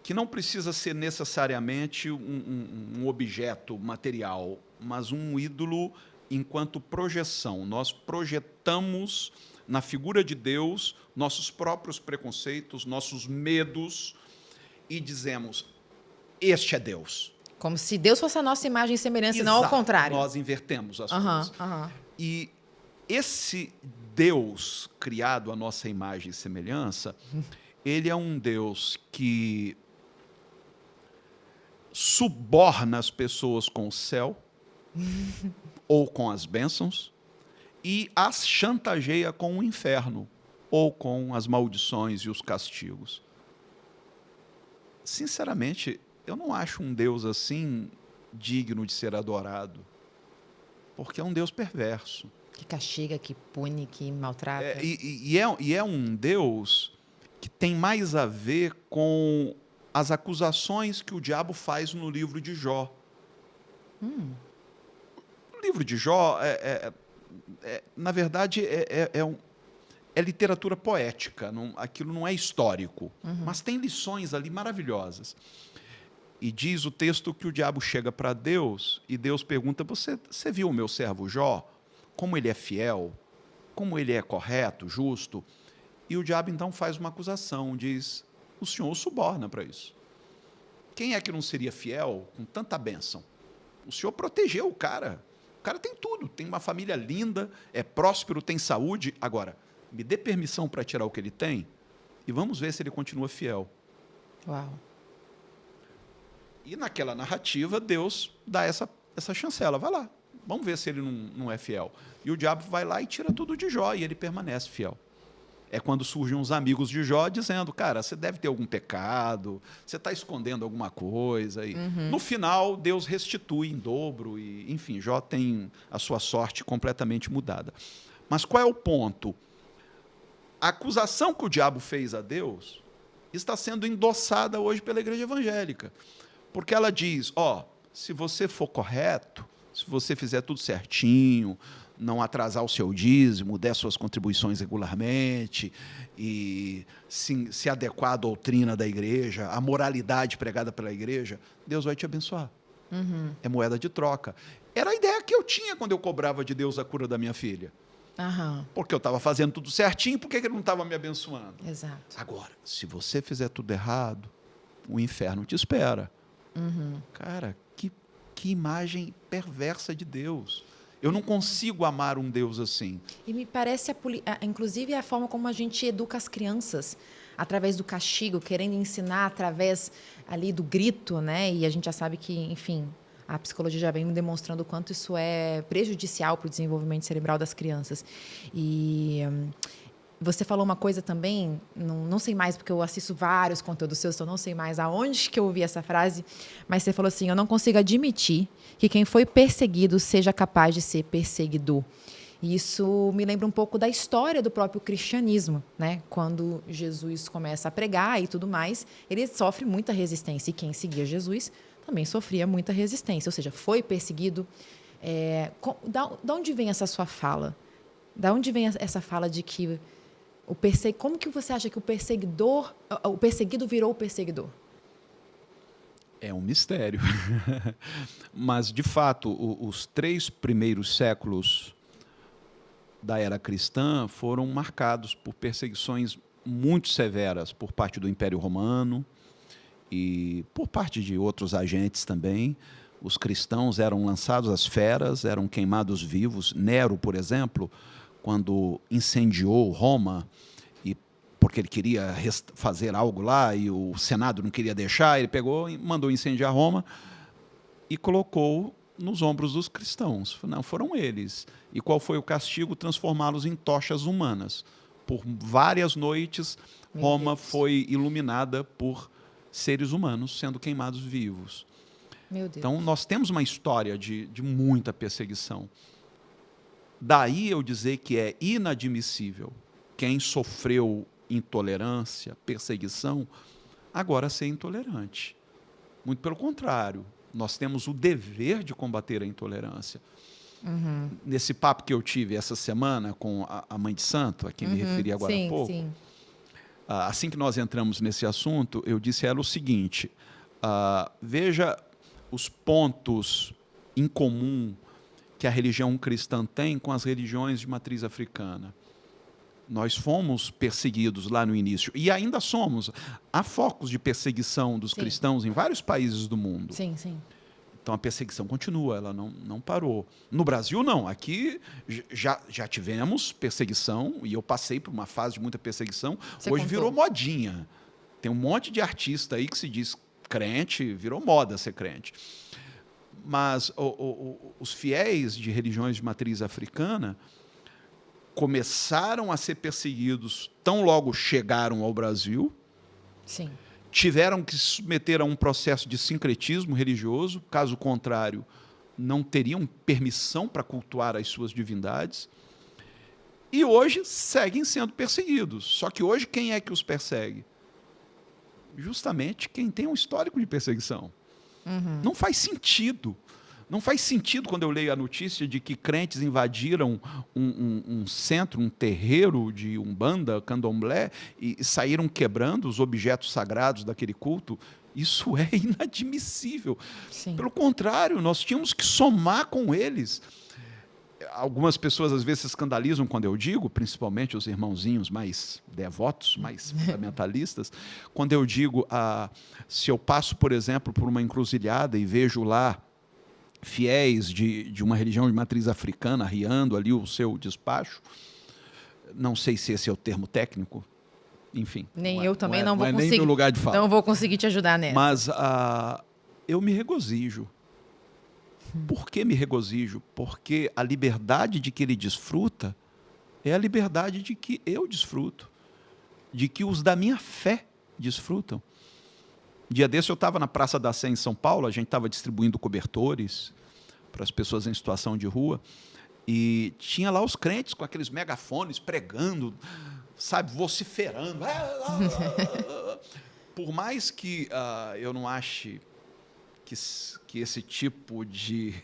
que não precisa ser necessariamente um objeto material, mas um ídolo enquanto projeção. Nós projetamos na figura de Deus nossos próprios preconceitos, nossos medos, e dizemos, este é Deus. Como se Deus fosse a nossa imagem e semelhança, e não ao contrário. Nós invertemos as coisas. E esse Deus criado à nossa imagem e semelhança, ele é um Deus que suborna as pessoas com o céu ou com as bênçãos e as chantageia com o inferno ou com as maldições e os castigos. Sinceramente, eu não acho um Deus assim digno de ser adorado, porque é um Deus perverso. Que castiga, que pune, que maltrata. E é um Deus que tem mais a ver com as acusações que o diabo faz no livro de Jó. O livro de Jó, na verdade, é literatura poética, aquilo não é histórico, mas tem lições ali maravilhosas. E diz o texto que o diabo chega para Deus e Deus pergunta, você viu o meu servo Jó? Como ele é fiel, como ele é correto, justo? E o diabo então faz uma acusação, diz, o Senhor o suborna para isso. Quem é que não seria fiel com tanta bênção? O Senhor protegeu o cara tem tudo, tem uma família linda, é próspero, tem saúde, agora, me dê permissão para tirar o que ele tem e vamos ver se ele continua fiel. Uau. E naquela narrativa, Deus dá essa chancela, vai lá, vamos ver se ele não é fiel. E o diabo vai lá e tira tudo de Jó, e ele permanece fiel. É quando surgem uns amigos de Jó dizendo, cara, você deve ter algum pecado, você está escondendo alguma coisa. E no final, Deus restitui em dobro, e enfim, Jó tem a sua sorte completamente mudada. Mas qual é o ponto? A acusação que o diabo fez a Deus está sendo endossada hoje pela igreja evangélica. Porque ela diz, se você for correto, se você fizer tudo certinho, não atrasar o seu dízimo, der suas contribuições regularmente e se adequar à doutrina da igreja, à moralidade pregada pela igreja, Deus vai te abençoar. É moeda de troca. Era a ideia que eu tinha quando eu cobrava de Deus a cura da minha filha. Porque eu estava fazendo tudo certinho, por que ele não estava me abençoando? Exato. Agora, se você fizer tudo errado, o inferno te espera. Cara, que imagem perversa de Deus. Eu não consigo amar um Deus assim. E me parece, inclusive, a forma como a gente educa as crianças, através do castigo, querendo ensinar através ali do grito, né? E a gente já sabe que, enfim, a psicologia já vem demonstrando o quanto isso é prejudicial para o desenvolvimento cerebral das crianças. E você falou uma coisa também, não sei mais, porque eu assisto vários conteúdos seus, então não sei mais aonde que eu ouvi essa frase, mas você falou assim, eu não consigo admitir que quem foi perseguido seja capaz de ser perseguidor. E isso me lembra um pouco da história do próprio cristianismo, né? Quando Jesus começa a pregar e tudo mais, ele sofre muita resistência, e quem seguia Jesus também sofria muita resistência, ou seja, foi perseguido. Da onde vem essa sua fala? Da onde vem essa fala de que como que você acha que o perseguido virou o perseguidor? É um mistério. Mas, de fato, os 3 primeiros séculos da era cristã foram marcados por perseguições muito severas por parte do Império Romano e por parte de outros agentes também. Os cristãos eram lançados às feras, eram queimados vivos. Nero, por exemplo, quando incendiou Roma, porque ele queria fazer algo lá e o Senado não queria deixar, ele pegou e mandou incendiar Roma e colocou nos ombros dos cristãos. Não, foram eles. E qual foi o castigo? Transformá-los em tochas humanas. Por várias noites, Roma foi iluminada por seres humanos sendo queimados vivos. Meu Deus. Então, nós temos uma história de muita perseguição. Daí eu dizer que é inadmissível quem sofreu intolerância, perseguição, agora ser intolerante. Muito pelo contrário, nós temos o dever de combater a intolerância. Nesse papo que eu tive essa semana com a mãe de santo, a quem me referi agora há pouco, assim que nós entramos nesse assunto, eu disse a ela o seguinte, veja os pontos em comum que a religião cristã tem com as religiões de matriz africana. Nós fomos perseguidos lá no início, e ainda somos. Há focos de perseguição dos cristãos em vários países do mundo. Sim, sim. Então, a perseguição continua, ela não parou. No Brasil, não. Aqui já tivemos perseguição, e eu passei por uma fase de muita perseguição. Hoje virou modinha. Tem um monte de artista aí que se diz crente, virou moda ser crente. Mas os fiéis de religiões de matriz africana começaram a ser perseguidos tão logo chegaram ao Brasil. Sim. Tiveram que se submeter a um processo de sincretismo religioso, caso contrário, não teriam permissão para cultuar as suas divindades. E hoje seguem sendo perseguidos. Só que hoje quem é que os persegue? Justamente quem tem um histórico de perseguição. Não faz sentido. Não faz sentido quando eu leio a notícia de que crentes invadiram um centro, um terreiro de Umbanda, Candomblé, e saíram quebrando os objetos sagrados daquele culto. Isso é inadmissível. Sim. Pelo contrário, nós tínhamos que somar com eles. Algumas pessoas às vezes se escandalizam quando eu digo, principalmente os irmãozinhos mais devotos, mais fundamentalistas, quando eu digo, se eu passo, por exemplo, por uma encruzilhada e vejo lá fiéis de uma religião de matriz africana arriando ali o seu despacho, não sei se esse é o termo técnico, enfim. Nem eu também não vou nem conseguir. no lugar de fala. Não vou conseguir te ajudar nessa. Mas eu me regozijo. Por que me regozijo? Porque a liberdade de que ele desfruta é a liberdade de que eu desfruto, de que os da minha fé desfrutam. Dia desse eu estava na Praça da Sé, em São Paulo, a gente estava distribuindo cobertores para as pessoas em situação de rua, e tinha lá os crentes com aqueles megafones pregando, sabe, vociferando. Por mais que eu não ache que esse tipo de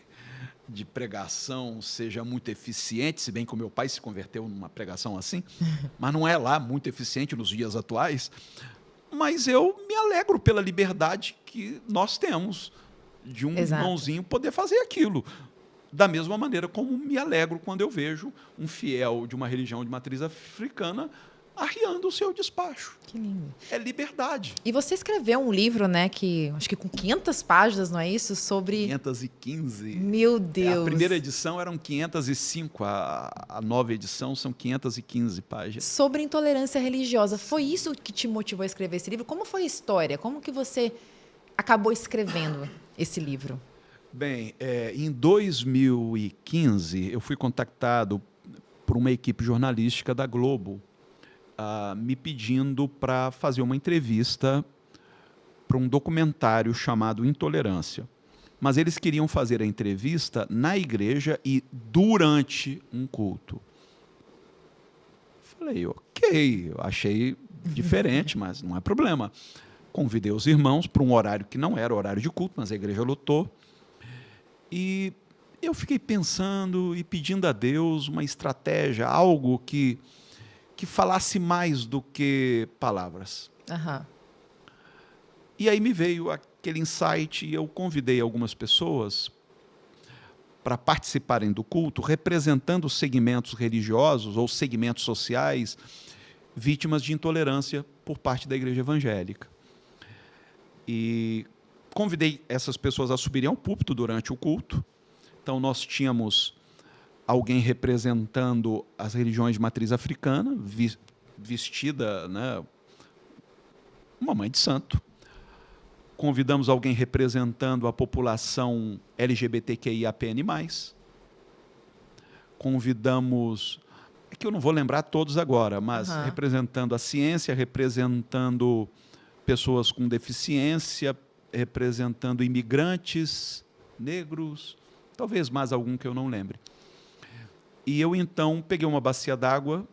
pregação seja muito eficiente, se bem que o meu pai se converteu numa pregação assim, mas não é lá muito eficiente nos dias atuais. Mas eu me alegro pela liberdade que nós temos de um irmãozinho poder fazer aquilo. Da mesma maneira como me alegro quando eu vejo um fiel de uma religião de matriz africana arriando o seu despacho. Que lindo. É liberdade. E você escreveu um livro, né, que acho que com 500 páginas, não é isso? Sobre... 515. Meu Deus. A primeira edição eram 505, a nova edição são 515 páginas. Sobre intolerância religiosa. Foi isso que te motivou a escrever esse livro? Como foi a história? Como que você acabou escrevendo esse livro? Bem, em 2015, eu fui contactado por uma equipe jornalística da Globo, me pedindo para fazer uma entrevista para um documentário chamado Intolerância. Mas eles queriam fazer a entrevista na igreja e durante um culto. Falei, ok, eu achei diferente, mas não é problema. Convidei os irmãos para um horário que não era horário de culto, mas a igreja lotou. E eu fiquei pensando e pedindo a Deus uma estratégia, algo que falasse mais do que palavras. E aí me veio aquele insight e eu convidei algumas pessoas para participarem do culto, representando segmentos religiosos ou segmentos sociais vítimas de intolerância por parte da igreja evangélica. E convidei essas pessoas a subirem ao púlpito durante o culto. Então, nós tínhamos alguém representando as religiões de matriz africana, vestida, né, uma mãe de santo. Convidamos alguém representando a população LGBTQIAPN+. Convidamos, é que eu não vou lembrar todos agora, mas representando a ciência, representando pessoas com deficiência, representando imigrantes, negros, talvez mais algum que eu não lembre. E eu, então, peguei uma bacia d'água,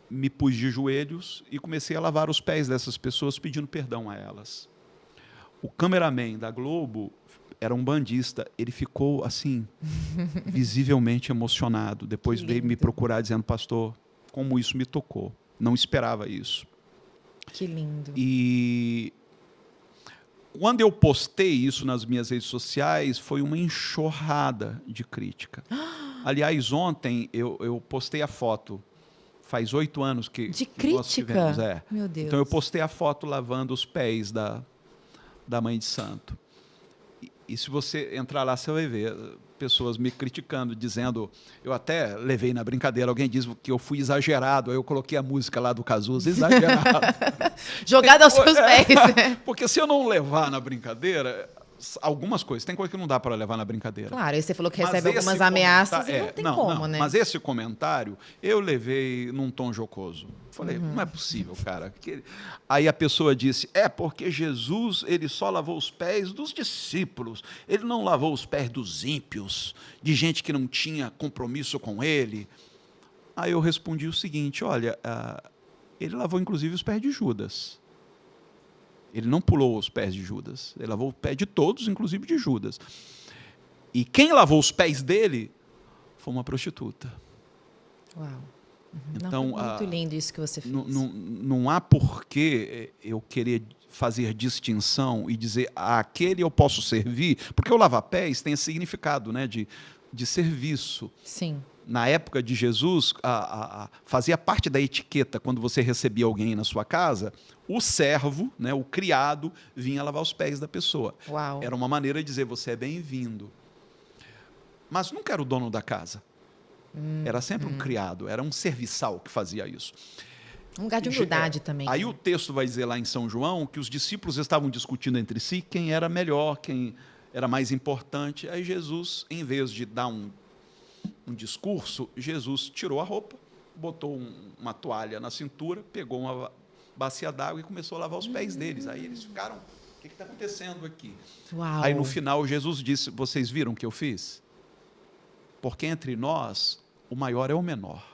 me pus de joelhos e comecei a lavar os pés dessas pessoas, pedindo perdão a elas. O cameraman da Globo era um bandista, ele ficou, assim, visivelmente emocionado. Depois veio me procurar dizendo, pastor, como isso me tocou. Não esperava isso. Que lindo. E quando eu postei isso nas minhas redes sociais, foi uma enxurrada de crítica. Aliás, ontem eu postei a foto. Faz 8 anos que de nós tivemos. crítica? Meu Deus. Então eu postei a foto lavando os pés da mãe de santo. E se você entrar lá, você vai ver pessoas me criticando, dizendo... Eu até levei na brincadeira, alguém disse que eu fui exagerado, aí eu coloquei a música lá do Cazuza, exagerado. Jogada aos seus pés. Porque se eu não levar na brincadeira... Algumas coisas, tem coisa que não dá para levar na brincadeira. Claro, aí você falou que recebe algumas ameaças e não tem como, né? Mas esse comentário eu levei num tom jocoso. Falei, não é possível, cara. Aí a pessoa disse, porque Jesus ele só lavou os pés dos discípulos, ele não lavou os pés dos ímpios, de gente que não tinha compromisso com ele. Aí eu respondi o seguinte, olha, ele lavou inclusive os pés de Judas. Ele não pulou os pés de Judas. Ele lavou o pé de todos, inclusive de Judas. E quem lavou os pés dele foi uma prostituta. Uau. Então, foi muito lindo isso que você fez. Não há porquê eu querer fazer distinção e dizer aquele eu posso servir, porque o lava-pés tem esse significado, né, de serviço. Sim. Na época de Jesus, fazia parte da etiqueta, quando você recebia alguém na sua casa, o servo, né, o criado, vinha lavar os pés da pessoa. Uau. Era uma maneira de dizer, você é bem-vindo. Mas nunca era o dono da casa. Era sempre um criado, era um serviçal que fazia isso. Um lugar de humildade também. Aí o texto vai dizer lá em São João que os discípulos estavam discutindo entre si quem era melhor, quem era mais importante. Aí Jesus, em vez de dar um discurso, Jesus tirou a roupa, botou uma toalha na cintura, pegou uma bacia d'água e começou a lavar os pés deles. Aí eles ficaram, o que está acontecendo aqui? Uau. Aí no final Jesus disse, vocês viram o que eu fiz? Porque entre nós, o maior é o menor.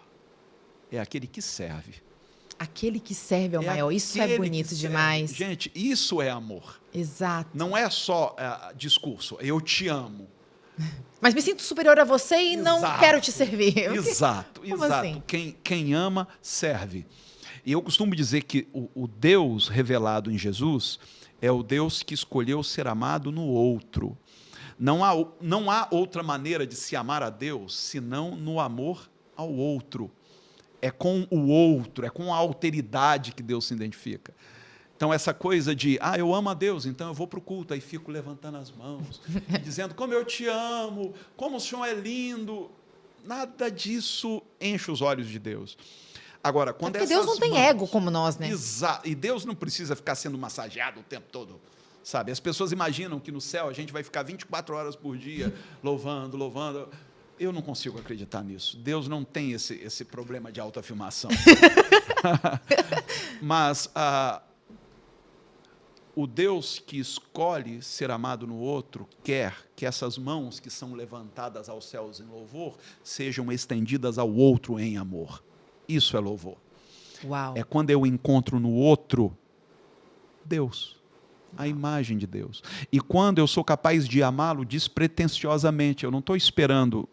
É aquele que serve. Aquele que serve é o maior. Isso é bonito demais. Gente, isso é amor. Exato. Não é só discurso, eu te amo. Mas me sinto superior a você e não quero te servir. Exato. Assim? Quem ama, serve. E eu costumo dizer que o Deus revelado em Jesus é o Deus que escolheu ser amado no outro. Não há outra maneira de se amar a Deus senão no amor ao outro. É com o outro, é com a alteridade que Deus se identifica. Então, essa coisa de, eu amo a Deus, então eu vou para o culto, aí fico levantando as mãos, e dizendo como eu te amo, como o Senhor é lindo. Nada disso enche os olhos de Deus. Agora, quando porque Deus não tem ego como nós, né? Exato. E Deus não precisa ficar sendo massageado o tempo todo. Sabe? As pessoas imaginam que no céu a gente vai ficar 24 horas por dia louvando, louvando. Eu não consigo acreditar nisso. Deus não tem esse problema de autoafirmação. Mas o Deus que escolhe ser amado no outro quer que essas mãos que são levantadas aos céus em louvor sejam estendidas ao outro em amor. Isso é louvor. Uau. É quando eu encontro no outro Deus, a imagem de Deus. E quando eu sou capaz de amá-lo despretensiosamente, eu não estou esperando.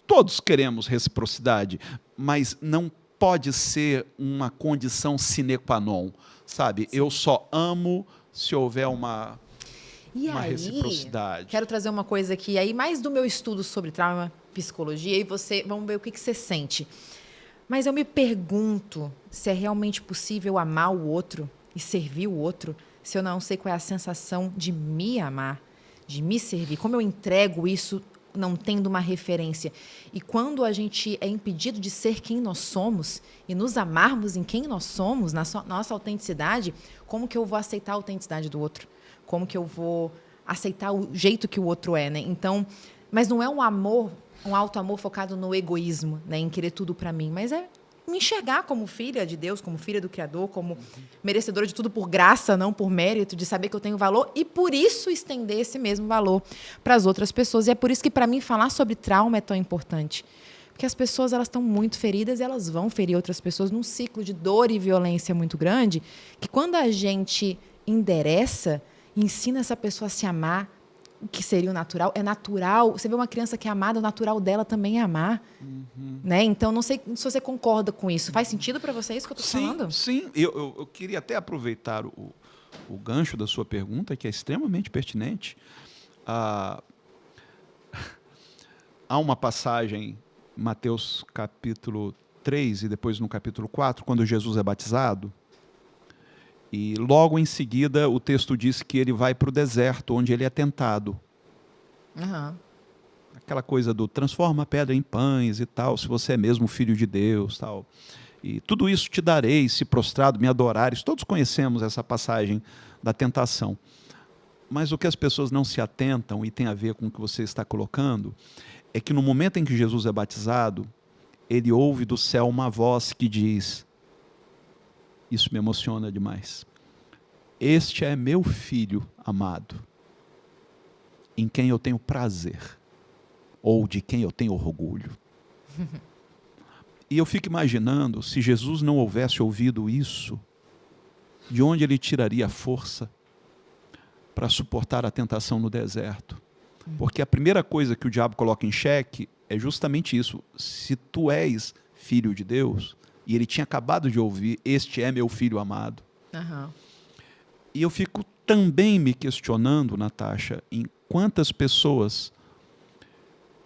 Todos queremos reciprocidade, mas não pode ser uma condição sine qua non, sabe? Sim. Eu só amo se houver uma aí, reciprocidade. Quero trazer uma coisa aqui, aí mais do meu estudo sobre trauma, psicologia, e vamos ver o que você sente. Mas eu me pergunto se é realmente possível amar o outro e servir o outro, se eu não sei qual é a sensação de me amar, de me servir. Como eu entrego isso não tendo uma referência? E quando a gente é impedido de ser quem nós somos e nos amarmos em quem nós somos, na nossa autenticidade, como que eu vou aceitar a autenticidade do outro? Como que eu vou aceitar o jeito que o outro é, né? Então, mas não é um amor, um alto amor focado no egoísmo, né? Em querer tudo para mim, mas é me enxergar como filha de Deus, como filha do Criador, como merecedora de tudo por graça, não por mérito, de saber que eu tenho valor e, por isso, estender esse mesmo valor para as outras pessoas. E é por isso que, para mim, falar sobre trauma é tão importante. Porque as pessoas elas estão muito feridas e elas vão ferir outras pessoas num ciclo de dor e violência muito grande, que quando a gente endereça, ensina essa pessoa a se amar, o que seria o natural, é natural. Você vê uma criança que é amada, o natural dela também é amar. Né? Então, não sei se você concorda com isso. Faz sentido para você isso que eu estou falando? Sim. Eu queria até aproveitar o gancho da sua pergunta, que é extremamente pertinente. Há uma passagem, Mateus capítulo 3 e depois no capítulo 4, quando Jesus é batizado. E logo em seguida o texto diz que ele vai para o deserto, onde ele é tentado. Aquela coisa do transforma a pedra em pães e tal, se você é mesmo filho de Deus, tal. E tudo isso te darei, se prostrado me adorares. Todos conhecemos essa passagem da tentação. Mas o que as pessoas não se atentam, e tem a ver com o que você está colocando, é que no momento em que Jesus é batizado, ele ouve do céu uma voz que diz, isso me emociona demais, este é meu filho amado, em quem eu tenho prazer, ou de quem eu tenho orgulho. E eu fico imaginando, se Jesus não houvesse ouvido isso, de onde ele tiraria força para suportar a tentação no deserto? Porque a primeira coisa que o diabo coloca em xeque é justamente isso. Se tu és filho de Deus, e ele tinha acabado de ouvir, este é meu filho amado. E eu fico também me questionando, Natasha, em quantas pessoas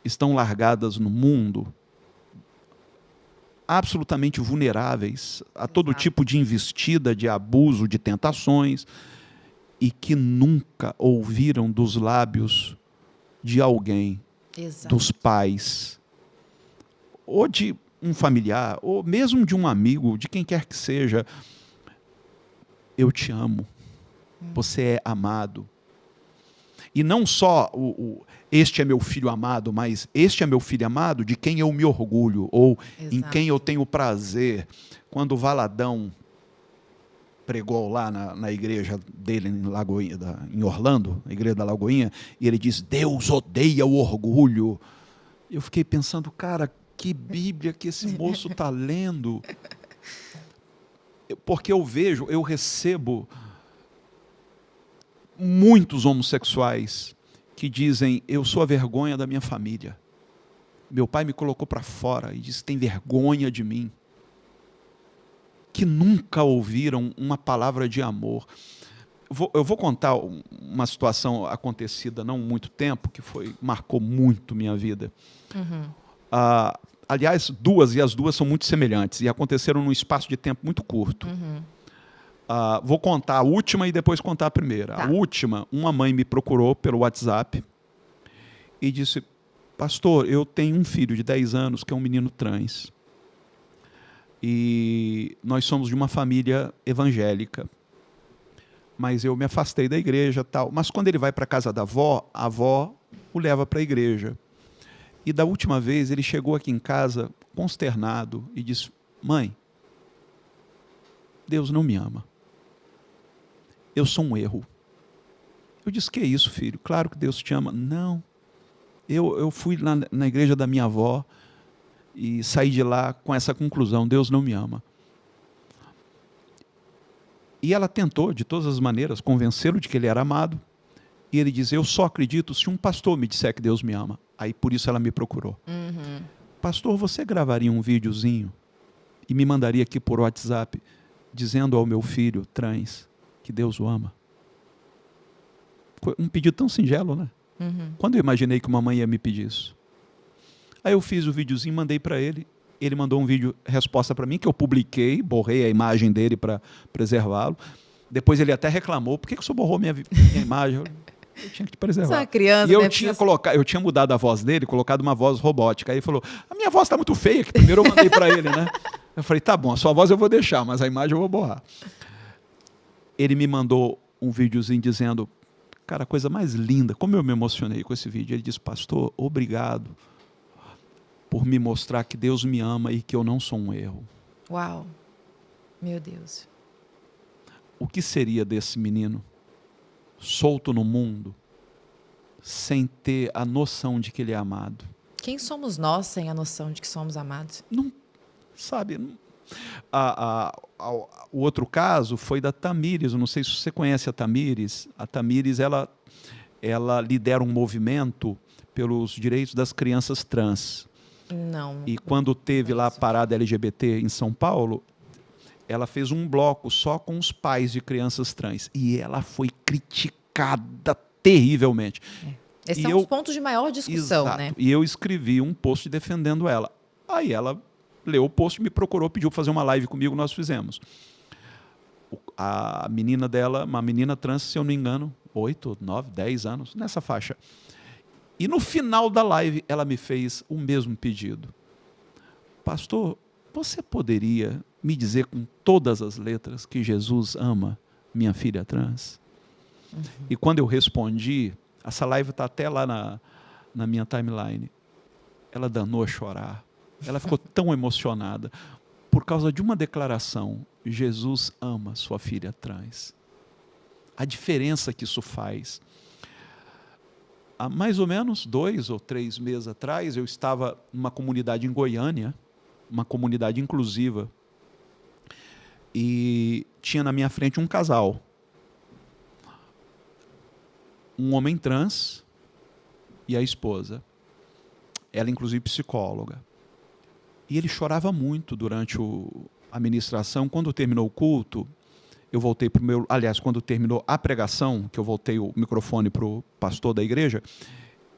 estão largadas no mundo, absolutamente vulneráveis a todo tipo de investida, de abuso, de tentações, e que nunca ouviram dos lábios de alguém, dos pais, ou de um familiar, ou mesmo de um amigo, de quem quer que seja, eu te amo, você é amado. E não só este é meu filho amado, mas este é meu filho amado de quem eu me orgulho, ou em quem eu tenho prazer. Quando o Valadão pregou lá na igreja dele em Orlando, na igreja da Lagoinha, e ele diz, Deus odeia o orgulho. Eu fiquei pensando, cara, que Bíblia que esse moço está lendo. Porque eu recebo muitos homossexuais que dizem, eu sou a vergonha da minha família. Meu pai me colocou para fora e disse, tem vergonha de mim. Que nunca ouviram uma palavra de amor. Eu vou contar uma situação acontecida não há muito tempo, que marcou muito minha vida. Aliás, e as duas são muito semelhantes, e aconteceram num espaço de tempo muito curto. Vou contar a última e depois contar a primeira. A última, uma mãe me procurou pelo WhatsApp e disse, pastor, eu tenho um filho de 10 anos que é um menino trans. E nós somos de uma família evangélica, mas eu me afastei da igreja, tal. Mas quando ele vai para a casa da avó, a avó o leva para a igreja. E da última vez ele chegou aqui em casa consternado e disse, mãe, Deus não me ama. Eu sou um erro. Eu disse, que é isso, filho? Claro que Deus te ama. Não. Eu fui lá na igreja da minha avó e saí de lá com essa conclusão, Deus não me ama. E ela tentou, de todas as maneiras, convencê-lo de que ele era amado. E ele diz, eu só acredito se um pastor me disser que Deus me ama. Aí por isso ela me procurou. Pastor, você gravaria um videozinho e me mandaria aqui por WhatsApp, dizendo ao meu filho trans que Deus o ama? Um pedido tão singelo, né? Quando eu imaginei que uma mãe ia me pedir isso? Aí eu fiz o videozinho, mandei para ele. Ele mandou um vídeo resposta para mim, que eu publiquei, borrei a imagem dele para preservá-lo. Depois ele até reclamou, por que o senhor borrou minha imagem? Eu tinha que te preservar. Você é uma criança, e eu né? tinha eu tinha mudado a voz dele, colocado uma voz robótica. Aí ele falou, a minha voz está muito feia, que primeiro eu mandei para ele, né? Eu falei, tá bom, a sua voz eu vou deixar, mas a imagem eu vou borrar. Ele me mandou um videozinho dizendo, cara, a coisa mais linda, como eu me emocionei com esse vídeo. Ele disse, pastor, obrigado por me mostrar que Deus me ama e que eu não sou um erro. Uau, meu Deus. O que seria desse menino solto no mundo sem ter a noção de que ele é amado? Quem somos nós sem a noção de que somos amados? Não, sabe? Não. O outro caso foi da Tamires. Eu não sei se você conhece a Tamires. A Tamires, ela lidera um movimento pelos direitos das crianças trans. Não. E quando teve lá a parada LGBT em São Paulo, ela fez um bloco só com os pais de crianças trans. E ela foi criticada terrivelmente. Esses são os pontos de maior discussão, exato, né? E eu escrevi um post defendendo ela. Aí ela leu o post, me procurou, pediu para fazer uma live comigo, nós fizemos. A menina dela, uma menina trans, se eu não me engano, 8, 9, 10 anos, nessa faixa. E no final da live, ela me fez o mesmo pedido. Pastor, você poderia me dizer com todas as letras que Jesus ama minha filha trans? E quando eu respondi, essa live está até lá na minha timeline, ela danou a chorar. Ela ficou tão emocionada por causa de uma declaração: Jesus ama sua filha trans. A diferença que isso faz. Há mais ou menos 2 ou 3 meses atrás, eu estava numa comunidade em Goiânia, uma comunidade inclusiva, e tinha na minha frente um casal. Um homem trans e a esposa. Ela, inclusive, psicóloga. E ele chorava muito durante a ministração. Quando terminou o culto, eu voltei para o meu... Aliás, quando terminou a pregação, que eu voltei o microfone para o pastor da igreja,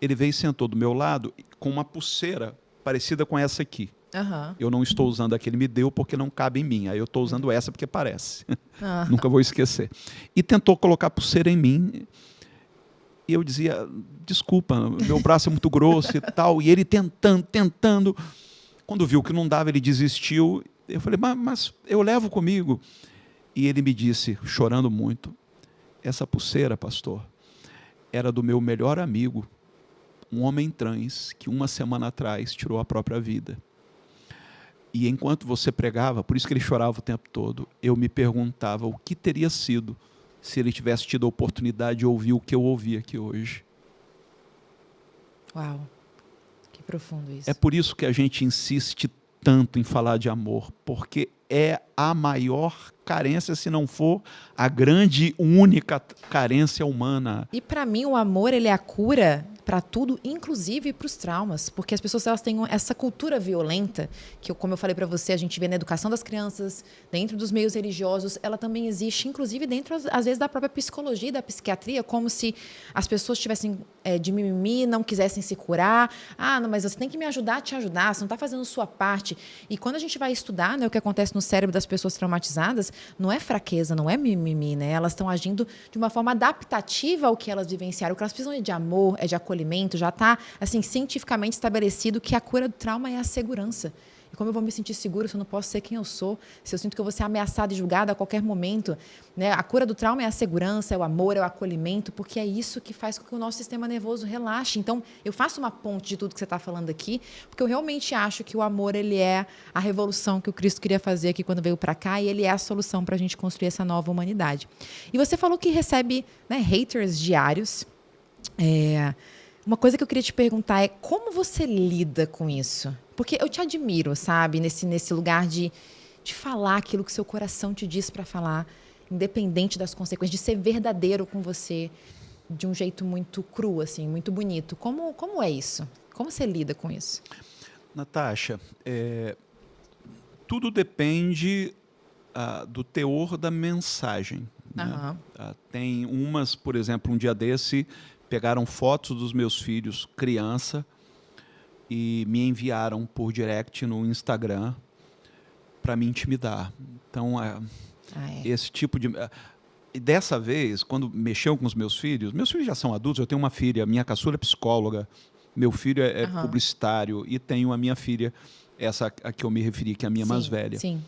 ele veio e sentou do meu lado com uma pulseira parecida com essa aqui. Eu não estou usando a que ele me deu porque não cabe em mim. Aí eu estou usando essa porque parece. Nunca vou esquecer. E tentou colocar a pulseira em mim. E eu dizia, desculpa, meu braço é muito grosso e tal. E ele tentando. Quando viu que não dava, ele desistiu. Eu falei, mas eu levo comigo. E ele me disse, chorando muito, essa pulseira, pastor, era do meu melhor amigo, um homem trans, que 1 semana atrás tirou a própria vida. E enquanto você pregava, por isso que ele chorava o tempo todo, eu me perguntava o que teria sido se ele tivesse tido a oportunidade de ouvir o que eu ouvi aqui hoje. Uau, que profundo isso. É por isso que a gente insiste tanto em falar de amor, porque é a maior carência, se não for a grande, única carência humana. E para mim o amor, ele é a cura para tudo, inclusive para os traumas, porque as pessoas, elas têm essa cultura violenta, que como eu falei para você, a gente vê na educação das crianças, dentro dos meios religiosos, ela também existe, inclusive dentro, às vezes, da própria psicologia e da psiquiatria, como se as pessoas tivessem de mimimi, não quisessem se curar. Não, mas você tem que me ajudar a te ajudar, você não está fazendo sua parte. E quando a gente vai estudar, né, o que acontece no cérebro das pessoas traumatizadas, não é fraqueza, não é mimimi, né? Elas estão agindo de uma forma adaptativa ao que elas vivenciaram. O que elas precisam é de amor, é de acolhimento. Já está assim, cientificamente estabelecido que a cura do trauma é a segurança. E como eu vou me sentir seguro se eu não posso ser quem eu sou? Se eu sinto que eu vou ser ameaçada e julgada a qualquer momento? Né? A cura do trauma é a segurança, é o amor, é o acolhimento, porque é isso que faz com que o nosso sistema nervoso relaxe. Então, eu faço uma ponte de tudo que você está falando aqui, porque eu realmente acho que o amor, ele é a revolução que o Cristo queria fazer aqui quando veio para cá, e ele é a solução para a gente construir essa nova humanidade. E você falou que recebe, né, haters diários. Uma coisa que eu queria te perguntar é como você lida com isso? Porque eu te admiro, sabe? Nesse lugar de falar aquilo que seu coração te diz para falar, independente das consequências, de ser verdadeiro com você de um jeito muito cru, assim, muito bonito. Como é isso? Como você lida com isso? Natasha, tudo depende do teor da mensagem. né? Aham. Tem umas, por exemplo, um dia desse, pegaram fotos dos meus filhos criança e me enviaram por direct no Instagram para me intimidar. Então, esse tipo de... E dessa vez, quando mexeu com os meus filhos já são adultos, eu tenho uma filha, minha caçula é psicóloga, meu filho é publicitário e tenho a minha filha, essa a que eu me referi, que é a minha mais velha. Sim.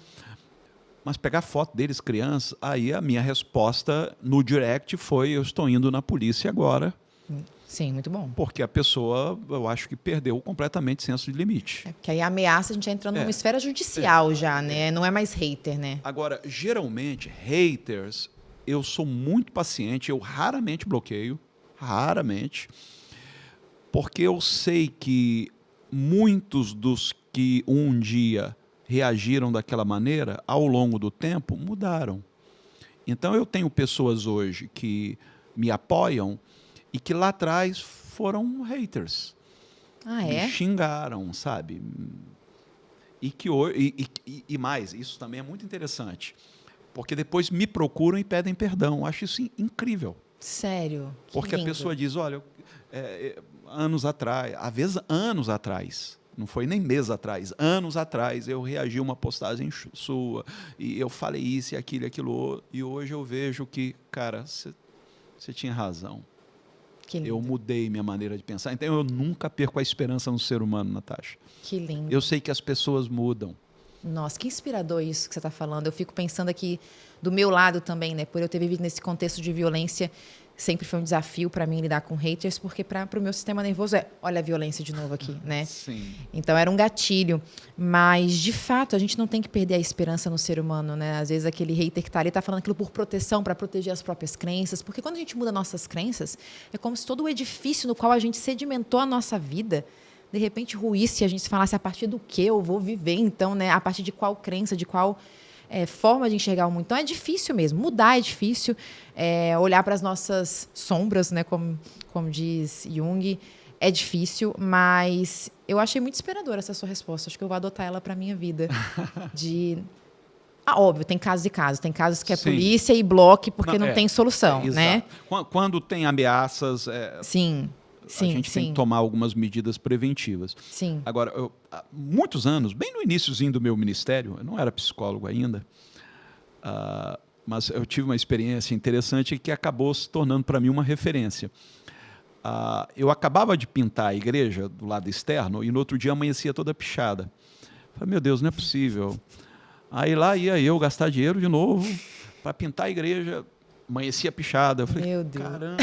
Mas pegar foto deles, crianças, aí a minha resposta no direct foi: eu estou indo na polícia agora. Sim, muito bom. Porque a pessoa, eu acho que perdeu completamente o senso de limite. Porque aí a ameaça, a gente já entrando numa esfera judicial já, né? Não é mais hater, né? Agora, geralmente, haters, eu sou muito paciente, eu raramente bloqueio, raramente, porque eu sei que muitos dos que um dia reagiram daquela maneira, ao longo do tempo, mudaram. Então, eu tenho pessoas hoje que me apoiam e que lá atrás foram haters. Me xingaram, sabe? E que hoje, e mais, isso também é muito interessante, porque depois me procuram e pedem perdão. Eu acho isso incrível. Sério? Porque a pessoa diz: olha, anos atrás, às vezes anos atrás, não foi nem mês atrás, anos atrás, eu reagi a uma postagem sua, e eu falei isso e aquilo outro, e hoje eu vejo que, cara, você tinha razão. Eu mudei minha maneira de pensar. Então, eu nunca perco a esperança no ser humano, Natasha. Que lindo. Eu sei que as pessoas mudam. Nossa, que inspirador isso que você está falando. Eu fico pensando aqui do meu lado também, né? Por eu ter vivido nesse contexto de violência, sempre foi um desafio para mim lidar com haters, porque para o meu sistema nervoso olha a violência de novo aqui, né? Sim. Então era um gatilho. Mas, de fato, a gente não tem que perder a esperança no ser humano, né? Às vezes aquele hater que está ali está falando aquilo por proteção, para proteger as próprias crenças. Porque quando a gente muda nossas crenças, é como se todo o edifício no qual a gente sedimentou a nossa vida, de repente ruísse, a gente falasse a partir do que eu vou viver, então, né? A partir de qual crença, de qual forma de enxergar o mundo. Então é difícil mesmo, mudar é difícil, olhar para as nossas sombras, né? Como diz Jung, é difícil, mas eu achei muito inspiradora essa sua resposta. Acho que eu vou adotar ela para a minha vida. Óbvio, tem casos e casos. Tem casos que é polícia e bloque porque não tem solução, né? Quando tem ameaças... Sim. A gente tem que tomar algumas medidas preventivas. Sim. Agora, há muitos anos, bem no iniciozinho do meu ministério, eu não era psicólogo ainda, mas eu tive uma experiência interessante que acabou se tornando para mim uma referência. Eu acabava de pintar a igreja do lado externo e no outro dia amanhecia toda pichada. Falei: meu Deus, não é possível. Aí lá ia eu gastar dinheiro de novo para pintar a igreja, amanhecia pichada. Eu falei: meu Deus. Caramba.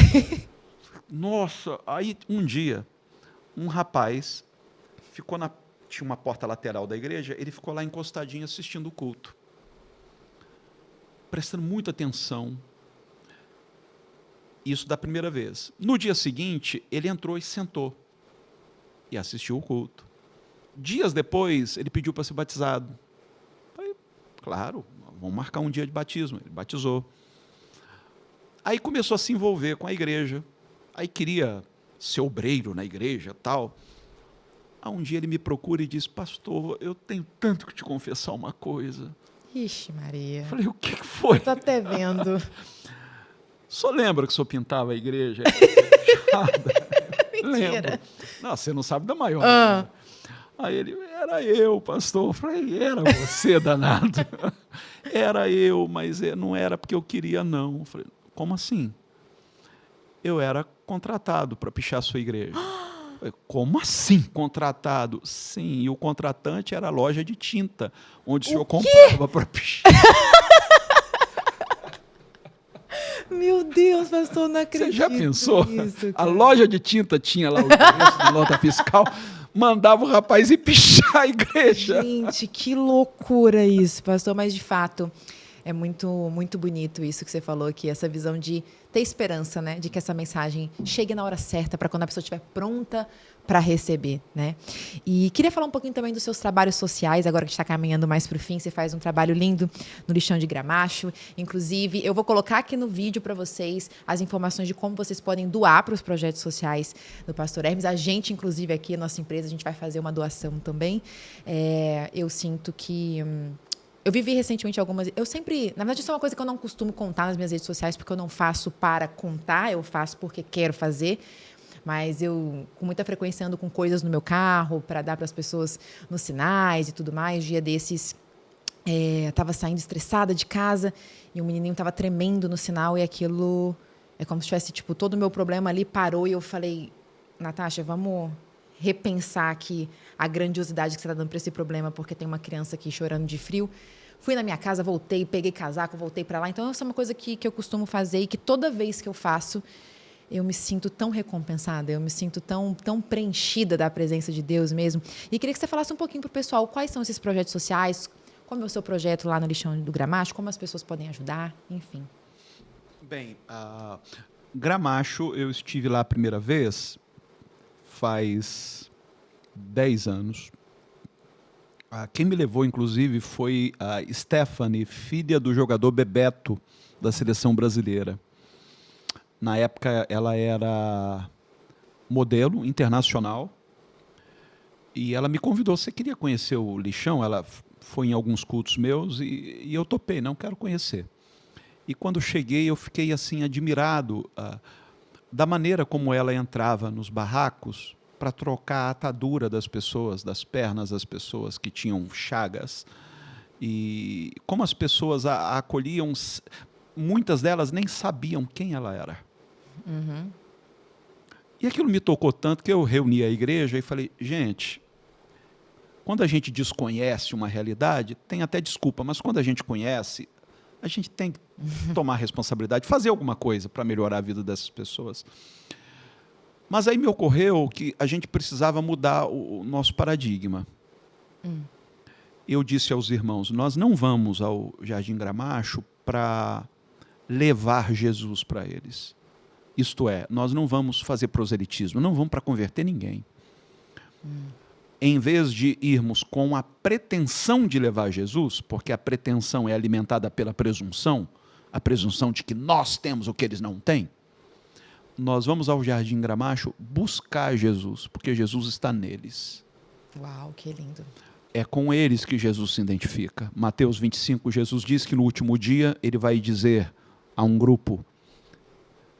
Nossa, aí um dia, um rapaz tinha uma porta lateral da igreja, ele ficou lá encostadinho assistindo o culto, prestando muita atenção. Isso da primeira vez. No dia seguinte, ele entrou e sentou e assistiu o culto. Dias depois, ele pediu para ser batizado. Falei: claro, vamos marcar um dia de batismo. Ele batizou. Aí começou a se envolver com a igreja. Aí queria ser obreiro na igreja, tal. Aí um dia ele me procura e diz: pastor, eu tenho tanto que te confessar uma coisa. Ixi, Maria. Falei: o que foi? Estou até vendo. Só lembra que o senhor pintava a igreja? Lembro. Não, você não sabe da maior. Né? Aí ele: era eu, pastor. Eu falei: era você, danado. Era eu, mas não era porque eu queria, não. Eu falei: como assim? Eu era contratado para pichar a sua igreja. Falei: como assim contratado? Sim, e o contratante era a loja de tinta, onde o senhor comprava para pichar. Meu Deus, pastor, não acredito. Você já pensou? Nisso, a loja de tinta tinha lá o endereço da nota fiscal, mandava o rapaz ir pichar a igreja. Gente, que loucura isso, pastor. Mas, de fato, é muito, muito bonito isso que você falou aqui, essa visão de ter esperança, né? De que essa mensagem chegue na hora certa, para quando a pessoa estiver pronta para receber, né? E queria falar um pouquinho também dos seus trabalhos sociais, agora que está caminhando mais para o fim. Você faz um trabalho lindo no Lixão de Gramacho. Inclusive, eu vou colocar aqui no vídeo para vocês as informações de como vocês podem doar para os projetos sociais do Pastor Hermes. A gente, inclusive, aqui, a nossa empresa, a gente vai fazer uma doação também. Eu sinto que Eu vivi recentemente algumas... Eu sempre... Na verdade, isso é uma coisa que eu não costumo contar nas minhas redes sociais, porque eu não faço para contar, eu faço porque quero fazer. Mas eu, com muita frequência, ando com coisas no meu carro para dar para as pessoas nos sinais e tudo mais. Dia desses, estava saindo estressada de casa e o menininho estava tremendo no sinal e aquilo... É como se tivesse, tipo, todo o meu problema ali parou e eu falei, Natasha, vamos repensar aqui a grandiosidade que você está dando para esse problema, porque tem uma criança aqui chorando de frio. Fui na minha casa, voltei, peguei casaco, voltei para lá. Então, essa é uma coisa que eu costumo fazer e que toda vez que eu faço, eu me sinto tão recompensada, eu me sinto tão preenchida da presença de Deus mesmo. E queria que você falasse um pouquinho para o pessoal quais são esses projetos sociais, como é o seu projeto lá no Lixão do Gramacho, como as pessoas podem ajudar, enfim. Bem, Gramacho, eu estive lá a primeira vez faz 10 anos. Quem me levou, inclusive, foi a Stephanie, filha do jogador Bebeto, da seleção brasileira. Na época, ela era modelo internacional e ela me convidou. Você queria conhecer o Lixão? Ela foi em alguns cultos meus e eu topei, não quero conhecer. E quando cheguei, eu fiquei assim admirado da maneira como ela entrava nos barracos para trocar a atadura das pessoas, das pernas das pessoas que tinham chagas. E como as pessoas a acolhiam, muitas delas nem sabiam quem ela era. Uhum. E aquilo me tocou tanto que eu reuni a igreja e falei, gente, quando a gente desconhece uma realidade, tem até desculpa, mas quando a gente conhece, a gente tem que tomar responsabilidade, fazer alguma coisa para melhorar a vida dessas pessoas. Mas aí me ocorreu que a gente precisava mudar o nosso paradigma. Eu disse aos irmãos, nós não vamos ao Jardim Gramacho para levar Jesus para eles. Isto é, nós não vamos fazer proselitismo, não vamos para converter ninguém. Em vez de irmos com a pretensão de levar Jesus, porque a pretensão é alimentada pela presunção, a presunção de que nós temos o que eles não têm, nós vamos ao Jardim Gramacho buscar Jesus, porque Jesus está neles. Uau, que lindo. É com eles que Jesus se identifica. Mateus 25, Jesus diz que no último dia ele vai dizer a um grupo,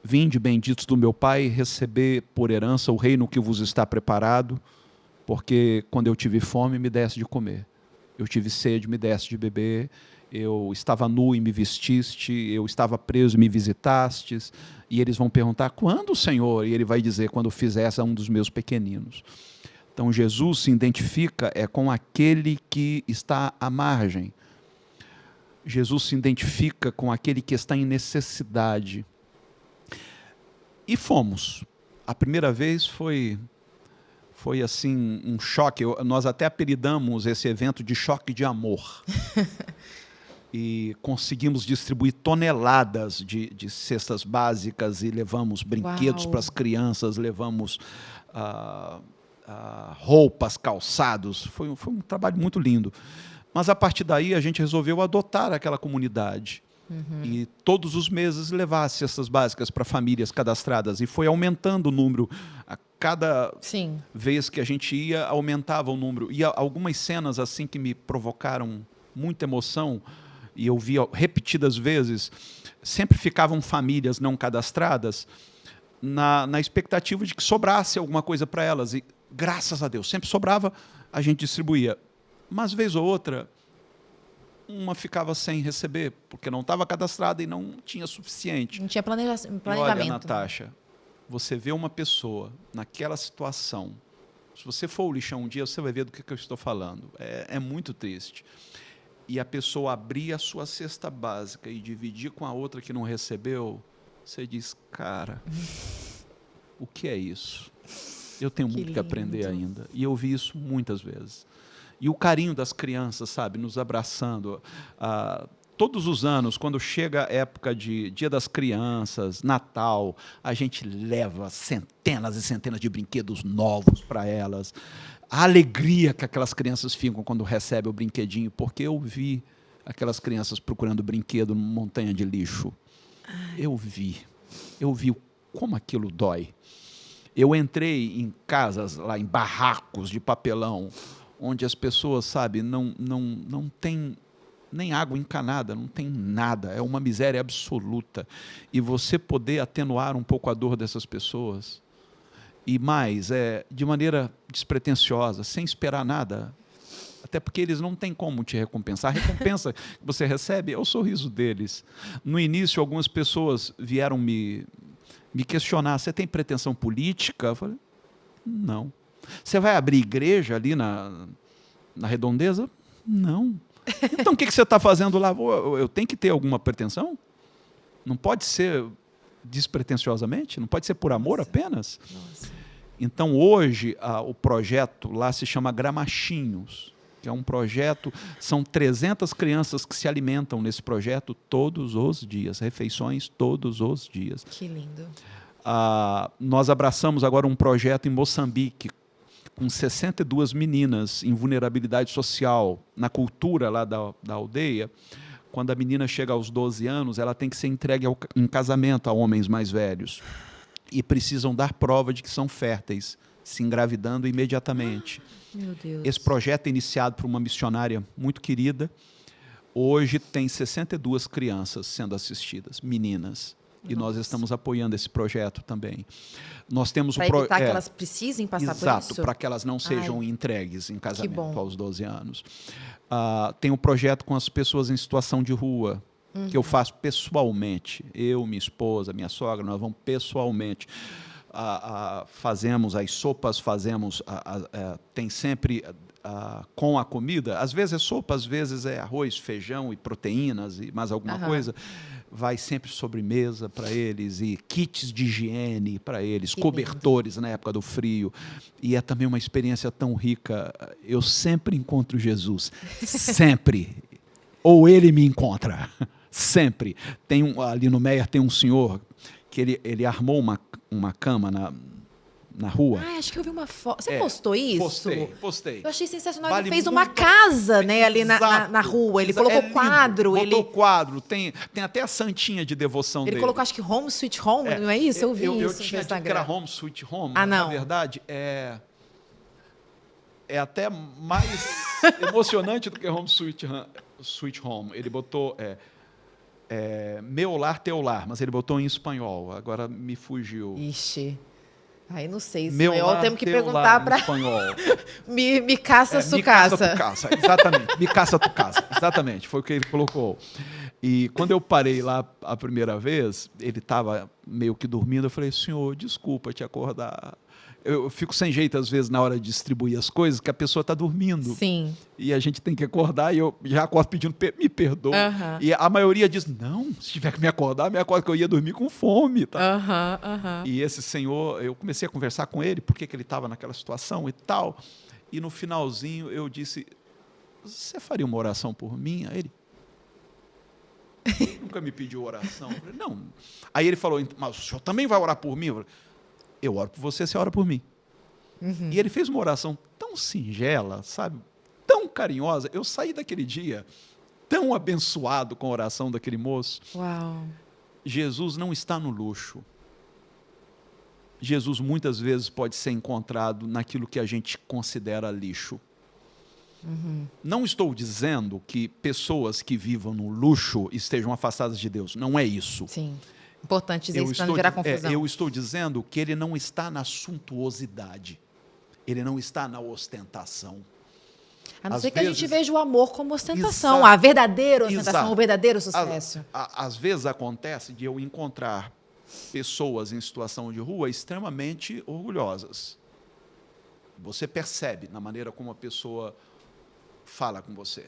vinde benditos do meu Pai, receber por herança o reino que vos está preparado, porque quando eu tive fome, me deste de comer. Eu tive sede, me deste de beber. Eu estava nu e me vestiste. Eu estava preso e me visitastes. E eles vão perguntar, quando, Senhor? E ele vai dizer, quando fizesse a um dos meus pequeninos. Então, Jesus se identifica com aquele que está à margem. Jesus se identifica com aquele que está em necessidade. E fomos. A primeira vez foi assim um choque. Nós até apelidamos esse evento de choque de amor. E conseguimos distribuir toneladas de cestas básicas e levamos brinquedos para as crianças, levamos roupas, calçados. Foi um trabalho muito lindo. Mas a partir daí a gente resolveu adotar aquela comunidade. E todos os meses levar as cestas básicas para famílias cadastradas. E foi aumentando o número. A cada vez que a gente ia, aumentava o número. E algumas cenas assim que me provocaram muita emoção, e eu vi repetidas vezes, sempre ficavam famílias não cadastradas na expectativa de que sobrasse alguma coisa para elas. E graças a Deus, sempre sobrava, a gente distribuía. Mas vez ou outra, uma ficava sem receber, porque não estava cadastrada e não tinha suficiente. Não tinha planejamento. E olha, Natasha, você vê uma pessoa naquela situação, se você for ao Lixão um dia, você vai ver do que eu estou falando. É muito triste. E a pessoa abrir a sua cesta básica e dividir com a outra que não recebeu, você diz, cara, o que é isso? Eu tenho muito que aprender ainda. E eu vi isso muitas vezes. E o carinho das crianças, sabe, nos abraçando. Todos os anos, quando chega a época de Dia das Crianças, Natal, a gente leva centenas e centenas de brinquedos novos para elas. A alegria que aquelas crianças ficam quando recebem o brinquedinho, porque eu vi aquelas crianças procurando brinquedo numa montanha de lixo. Eu vi como aquilo dói. Eu entrei em casas, lá em barracos de papelão, onde as pessoas, sabe, não têm nem água encanada, não tem nada, é uma miséria absoluta. E você poder atenuar um pouco a dor dessas pessoas, e mais, de maneira despretensiosa, sem esperar nada, até porque eles não têm como te recompensar. A recompensa que você recebe é o sorriso deles. No início, algumas pessoas vieram me questionar, você tem pretensão política? Eu falei, não. Você vai abrir igreja ali na Redondeza? Não. Então, o que você está fazendo lá? Eu tenho que ter alguma pretensão? Não pode ser despretensiosamente? Não pode ser por amor apenas? Nossa. Então, hoje, o projeto lá se chama Gramachinhos, que é um projeto, são 300 crianças que se alimentam nesse projeto todos os dias, refeições todos os dias. Que lindo. Nós abraçamos agora um projeto em Moçambique, com 62 meninas em vulnerabilidade social, na cultura lá da aldeia. Quando a menina chega aos 12 anos, ela tem que ser entregue em casamento a homens mais velhos. E precisam dar prova de que são férteis, se engravidando imediatamente. Meu Deus. Esse projeto é iniciado por uma missionária muito querida. Hoje tem 62 crianças sendo assistidas, meninas. E nós estamos apoiando esse projeto também. Nós temos para evitar que elas precisem passar por isso? Exato, para que elas não sejam entregues em casamento aos 12 anos. Tem um projeto com as pessoas em situação de rua, que eu faço pessoalmente. Eu, minha esposa, minha sogra, nós vamos pessoalmente. Fazemos as sopas, tem sempre com a comida, às vezes é sopa, às vezes é arroz, feijão e proteínas e mais alguma coisa. Vai sempre sobremesa para eles e kits de higiene para eles, que cobertores lindo. Na época do frio. E é também uma experiência tão rica. Eu sempre encontro Jesus, sempre. Ou ele me encontra, sempre. Ali no Meier tem um senhor que ele armou uma cama na rua. Acho que eu vi uma foto. Você postou isso? Postei. Eu achei sensacional. Ele fez uma casa, né, ali na rua. Ele colocou quadro. Botou quadro. Tem até a santinha de devoção dele. Ele colocou, acho que Home Sweet Home, não é isso? Eu vi isso eu tinha dito que era Home Sweet Home. Não. Na verdade, é até mais emocionante do que Home Sweet Home. Ele botou... meu lar, teu lar, mas ele botou em espanhol. Agora me fugiu. Ixi. Aí não sei, espanhol temos que perguntar para me caça su casa. Exatamente. Me caça tu casa. Exatamente, foi o que ele colocou. E quando eu parei lá a primeira vez, ele estava meio que dormindo, eu falei, senhor, desculpa te acordar. Eu fico sem jeito, às vezes, na hora de distribuir as coisas, que a pessoa está dormindo. Sim. E a gente tem que acordar, e eu já acordo pedindo, me perdoa. E a maioria diz, não, se tiver que me acordar que eu ia dormir com fome. Tá? E esse senhor, eu comecei a conversar com ele, porque que ele estava naquela situação e tal. E no finalzinho eu disse, você faria uma oração por mim? Aí ele, nunca me pediu oração. Eu falei, não. Aí ele falou, mas o senhor também vai orar por mim? Eu falei, eu oro por você ora por mim. E ele fez uma oração tão singela, sabe? Tão carinhosa. Eu saí daquele dia tão abençoado com a oração daquele moço. Uau. Jesus não está no luxo. Jesus muitas vezes pode ser encontrado naquilo que a gente considera lixo. Não estou dizendo que pessoas que vivam no luxo estejam afastadas de Deus. Não é isso. Sim. Importante dizer isso para não gerar confusão. Eu estou dizendo que ele não está na suntuosidade. Ele não está na ostentação. A não ser que a gente veja o amor como ostentação, a verdadeira ostentação, o verdadeiro sucesso. Às vezes acontece de eu encontrar pessoas em situação de rua extremamente orgulhosas. Você percebe na maneira como a pessoa fala com você,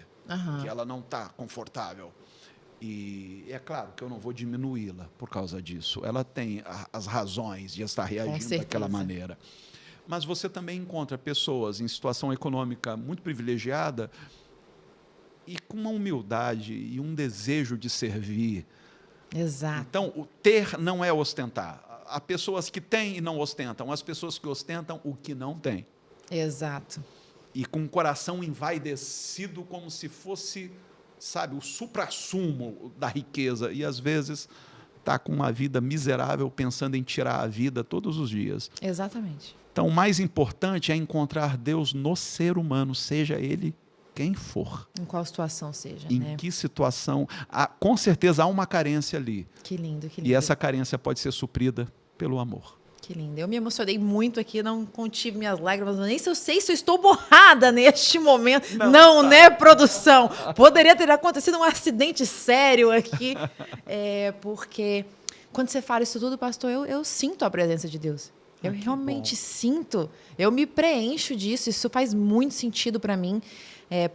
que ela não está confortável. E é claro que eu não vou diminuí-la por causa disso. Ela tem as razões de estar reagindo daquela maneira. Mas você também encontra pessoas em situação econômica muito privilegiada e com uma humildade e um desejo de servir. Exato. Então, o ter não é ostentar. Há pessoas que têm e não ostentam. As pessoas que ostentam o que não têm. Exato. E com o coração envaidecido como se fosse... sabe, o suprassumo da riqueza, e às vezes está com uma vida miserável, pensando em tirar a vida todos os dias. Exatamente. Então, o mais importante é encontrar Deus no ser humano, seja ele quem for. Em qual situação seja, Em né? que situação. Com certeza há uma carência ali. Que lindo, que lindo. E essa carência pode ser suprida pelo amor. Que lindo. Eu me emocionei muito aqui, não contive minhas lágrimas, nem se eu sei se eu estou borrada neste momento. Não, né, produção? Poderia ter acontecido um acidente sério aqui. Porque quando você fala isso tudo, pastor, eu sinto a presença de Deus. Eu realmente sinto. Eu me preencho disso. Isso faz muito sentido para mim.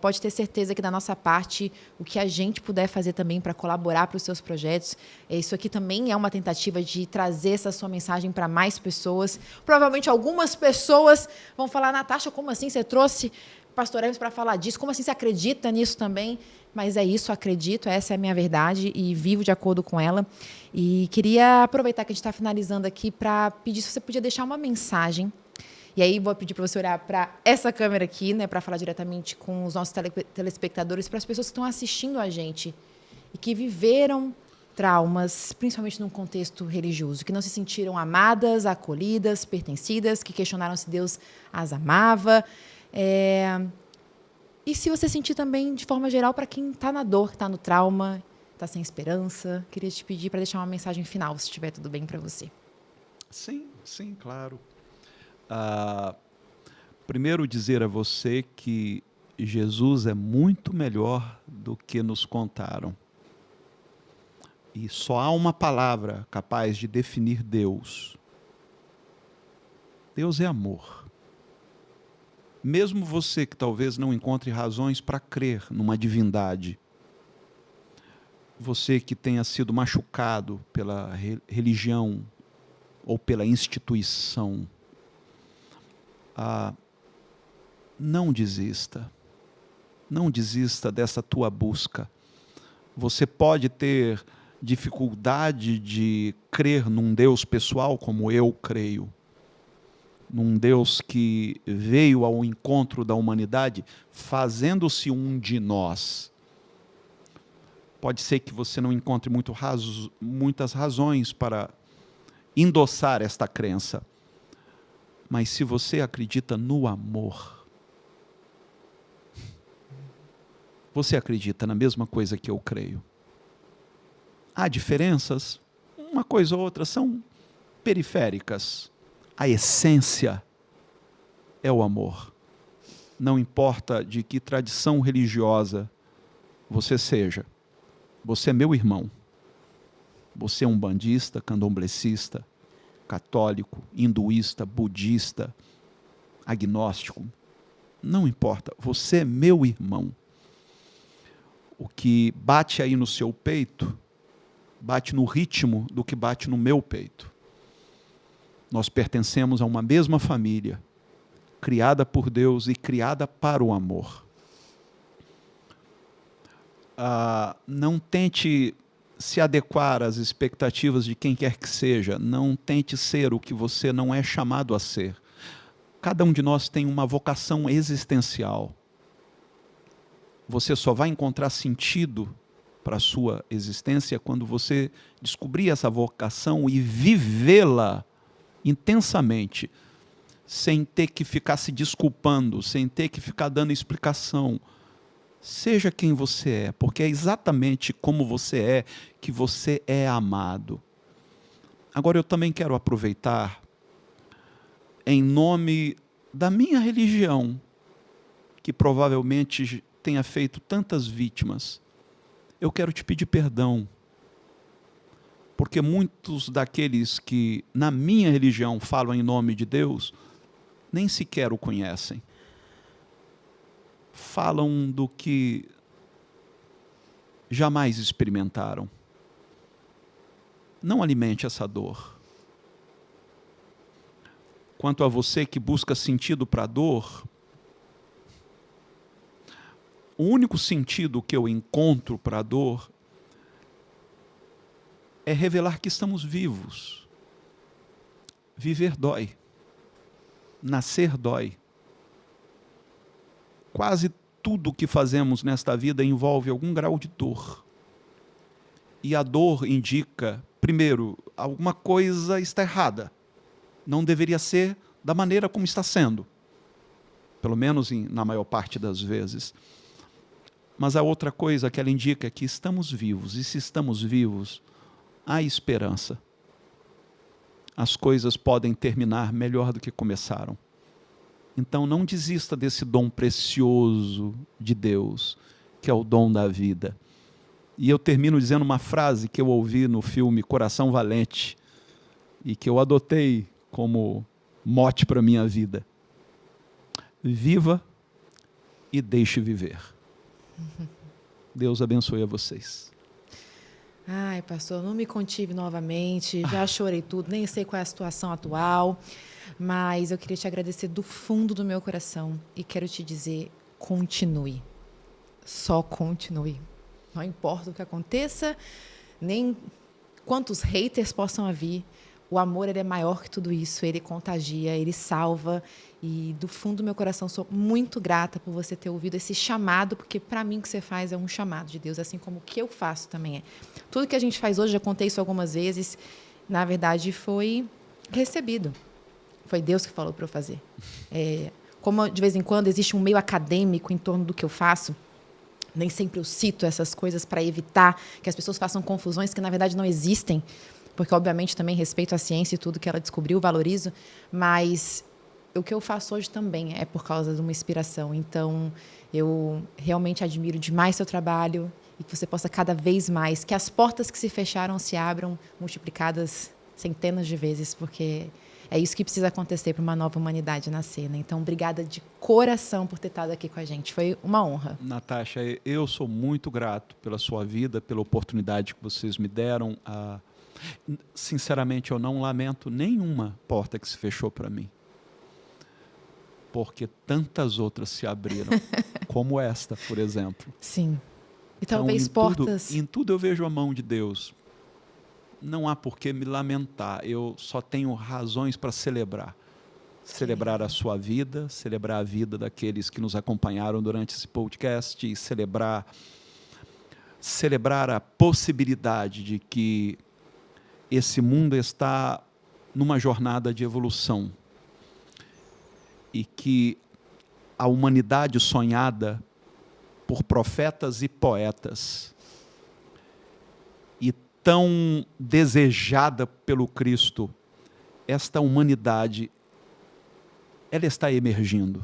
Pode ter certeza que da nossa parte, o que a gente puder fazer também para colaborar para os seus projetos, isso aqui também é uma tentativa de trazer essa sua mensagem para mais pessoas. Provavelmente algumas pessoas vão falar, Natasha, como assim você trouxe Pastor Hermes para falar disso? Como assim você acredita nisso também? Mas é isso, acredito, essa é a minha verdade e vivo de acordo com ela. E queria aproveitar que a gente está finalizando aqui para pedir se você podia deixar uma mensagem. E aí vou pedir para você olhar para essa câmera aqui, né, para falar diretamente com os nossos telespectadores, para as pessoas que estão assistindo a gente e que viveram traumas, principalmente num contexto religioso, que não se sentiram amadas, acolhidas, pertencidas, que questionaram se Deus as amava. E se você sentir também, de forma geral, para quem está na dor, está no trauma, está sem esperança, queria te pedir para deixar uma mensagem final, se estiver tudo bem para você. Sim, claro. Primeiro dizer a você que Jesus é muito melhor do que nos contaram. E só há uma palavra capaz de definir Deus. Deus é amor. Mesmo você que talvez não encontre razões para crer numa divindade, você que tenha sido machucado pela religião ou pela instituição, não desista. Não desista dessa tua busca. Você pode ter dificuldade de crer num Deus pessoal, como eu creio. Num Deus que veio ao encontro da humanidade, fazendo-se um de nós. Pode ser que você não encontre muitas razões para endossar esta crença. Mas se você acredita no amor, você acredita na mesma coisa que eu creio. Há diferenças, uma coisa ou outra são periféricas. A essência é o amor. Não importa de que tradição religiosa você seja. Você é meu irmão. Você é umbandista, candomblessista, católico, hinduísta, budista, agnóstico. Não importa. Você é meu irmão. O que bate aí no seu peito, bate no ritmo do que bate no meu peito. Nós pertencemos a uma mesma família, criada por Deus e criada para o amor. Não tente se adequar às expectativas de quem quer que seja. Não tente ser o que você não é chamado a ser. Cada um de nós tem uma vocação existencial. Você só vai encontrar sentido para a sua existência quando você descobrir essa vocação e vivê-la intensamente, sem ter que ficar se desculpando, sem ter que ficar dando explicação. Seja quem você é, porque é exatamente como você é que você é amado. Agora eu também quero aproveitar, em nome da minha religião, que provavelmente tenha feito tantas vítimas, eu quero te pedir perdão. Porque muitos daqueles que na minha religião falam em nome de Deus, nem sequer o conhecem. Falam do que jamais experimentaram. Não alimente essa dor. Quanto a você que busca sentido para a dor, o único sentido que eu encontro para a dor é revelar que estamos vivos. Viver dói. Nascer dói. Quase tudo que fazemos nesta vida envolve algum grau de dor. E a dor indica, primeiro, alguma coisa está errada. Não deveria ser da maneira como está sendo. Pelo menos na maior parte das vezes. Mas a outra coisa que ela indica é que estamos vivos, e se estamos vivos, há esperança. As coisas podem terminar melhor do que começaram. Então não desista desse dom precioso de Deus, que é o dom da vida. E eu termino dizendo uma frase que eu ouvi no filme Coração Valente, e que eu adotei como mote para a minha vida. Viva e deixe viver. Deus abençoe a vocês. Ai, pastor, não me contive novamente, já chorei tudo, nem sei qual é a situação atual, mas eu queria te agradecer do fundo do meu coração e quero te dizer, continue, só continue. Não importa o que aconteça, nem quantos haters possam vir, o amor ele é maior que tudo isso, ele contagia, ele salva. E do fundo do meu coração sou muito grata por você ter ouvido esse chamado, porque para mim o que você faz é um chamado de Deus, assim como o que eu faço também é. Tudo que a gente faz hoje, já contei isso algumas vezes, na verdade foi recebido. Foi Deus que falou para eu fazer. Como de vez em quando existe um meio acadêmico em torno do que eu faço, nem sempre eu cito essas coisas para evitar que as pessoas façam confusões que na verdade não existem, porque obviamente também respeito a ciência e tudo que ela descobriu, valorizo, mas o que eu faço hoje também é por causa de uma inspiração. Então, eu realmente admiro demais seu trabalho e que você possa cada vez mais, que as portas que se fecharam se abram multiplicadas centenas de vezes, porque é isso que precisa acontecer para uma nova humanidade nascer, né? Então, obrigada de coração por ter estado aqui com a gente. Foi uma honra. Natasha, eu sou muito grato pela sua vida, pela oportunidade que vocês me deram. Sinceramente, eu não lamento nenhuma porta que se fechou para mim, porque tantas outras se abriram, como esta, por exemplo. Sim. E talvez portas... Em tudo eu vejo a mão de Deus. Não há por que me lamentar, eu só tenho razões para celebrar. Celebrar a sua vida, celebrar a vida daqueles que nos acompanharam durante esse podcast e celebrar a possibilidade de que esse mundo está numa jornada de evolução e que a humanidade sonhada por profetas e poetas e tão desejada pelo Cristo, esta humanidade, ela está emergindo.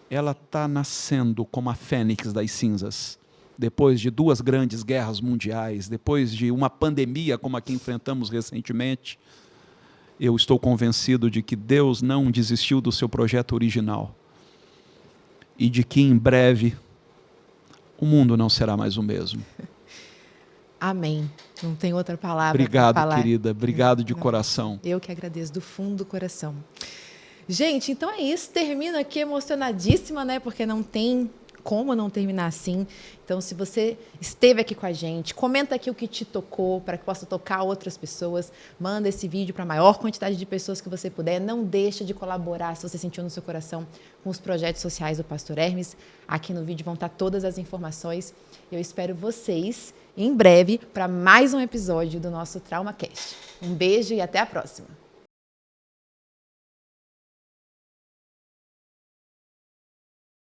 Ela está nascendo como a fênix das cinzas. Depois de 2 grandes guerras mundiais, depois de uma pandemia como a que enfrentamos recentemente, eu estou convencido de que Deus não desistiu do seu projeto original e de que, em breve, o mundo não será mais o mesmo. Amém. Não tem outra palavra. Obrigado, querida. Obrigado de coração. Eu que agradeço do fundo do coração. Gente, então é isso. Termino aqui emocionadíssima, né? Porque não tem como não terminar assim. Então, se você esteve aqui com a gente, comenta aqui o que te tocou, para que possa tocar outras pessoas. Manda esse vídeo para a maior quantidade de pessoas que você puder. Não deixa de colaborar, se você sentiu no seu coração, com os projetos sociais do Pastor Hermes. Aqui no vídeo vão estar todas as informações. Eu espero vocês em breve para mais um episódio do nosso TraumaCast. Um beijo e até a próxima.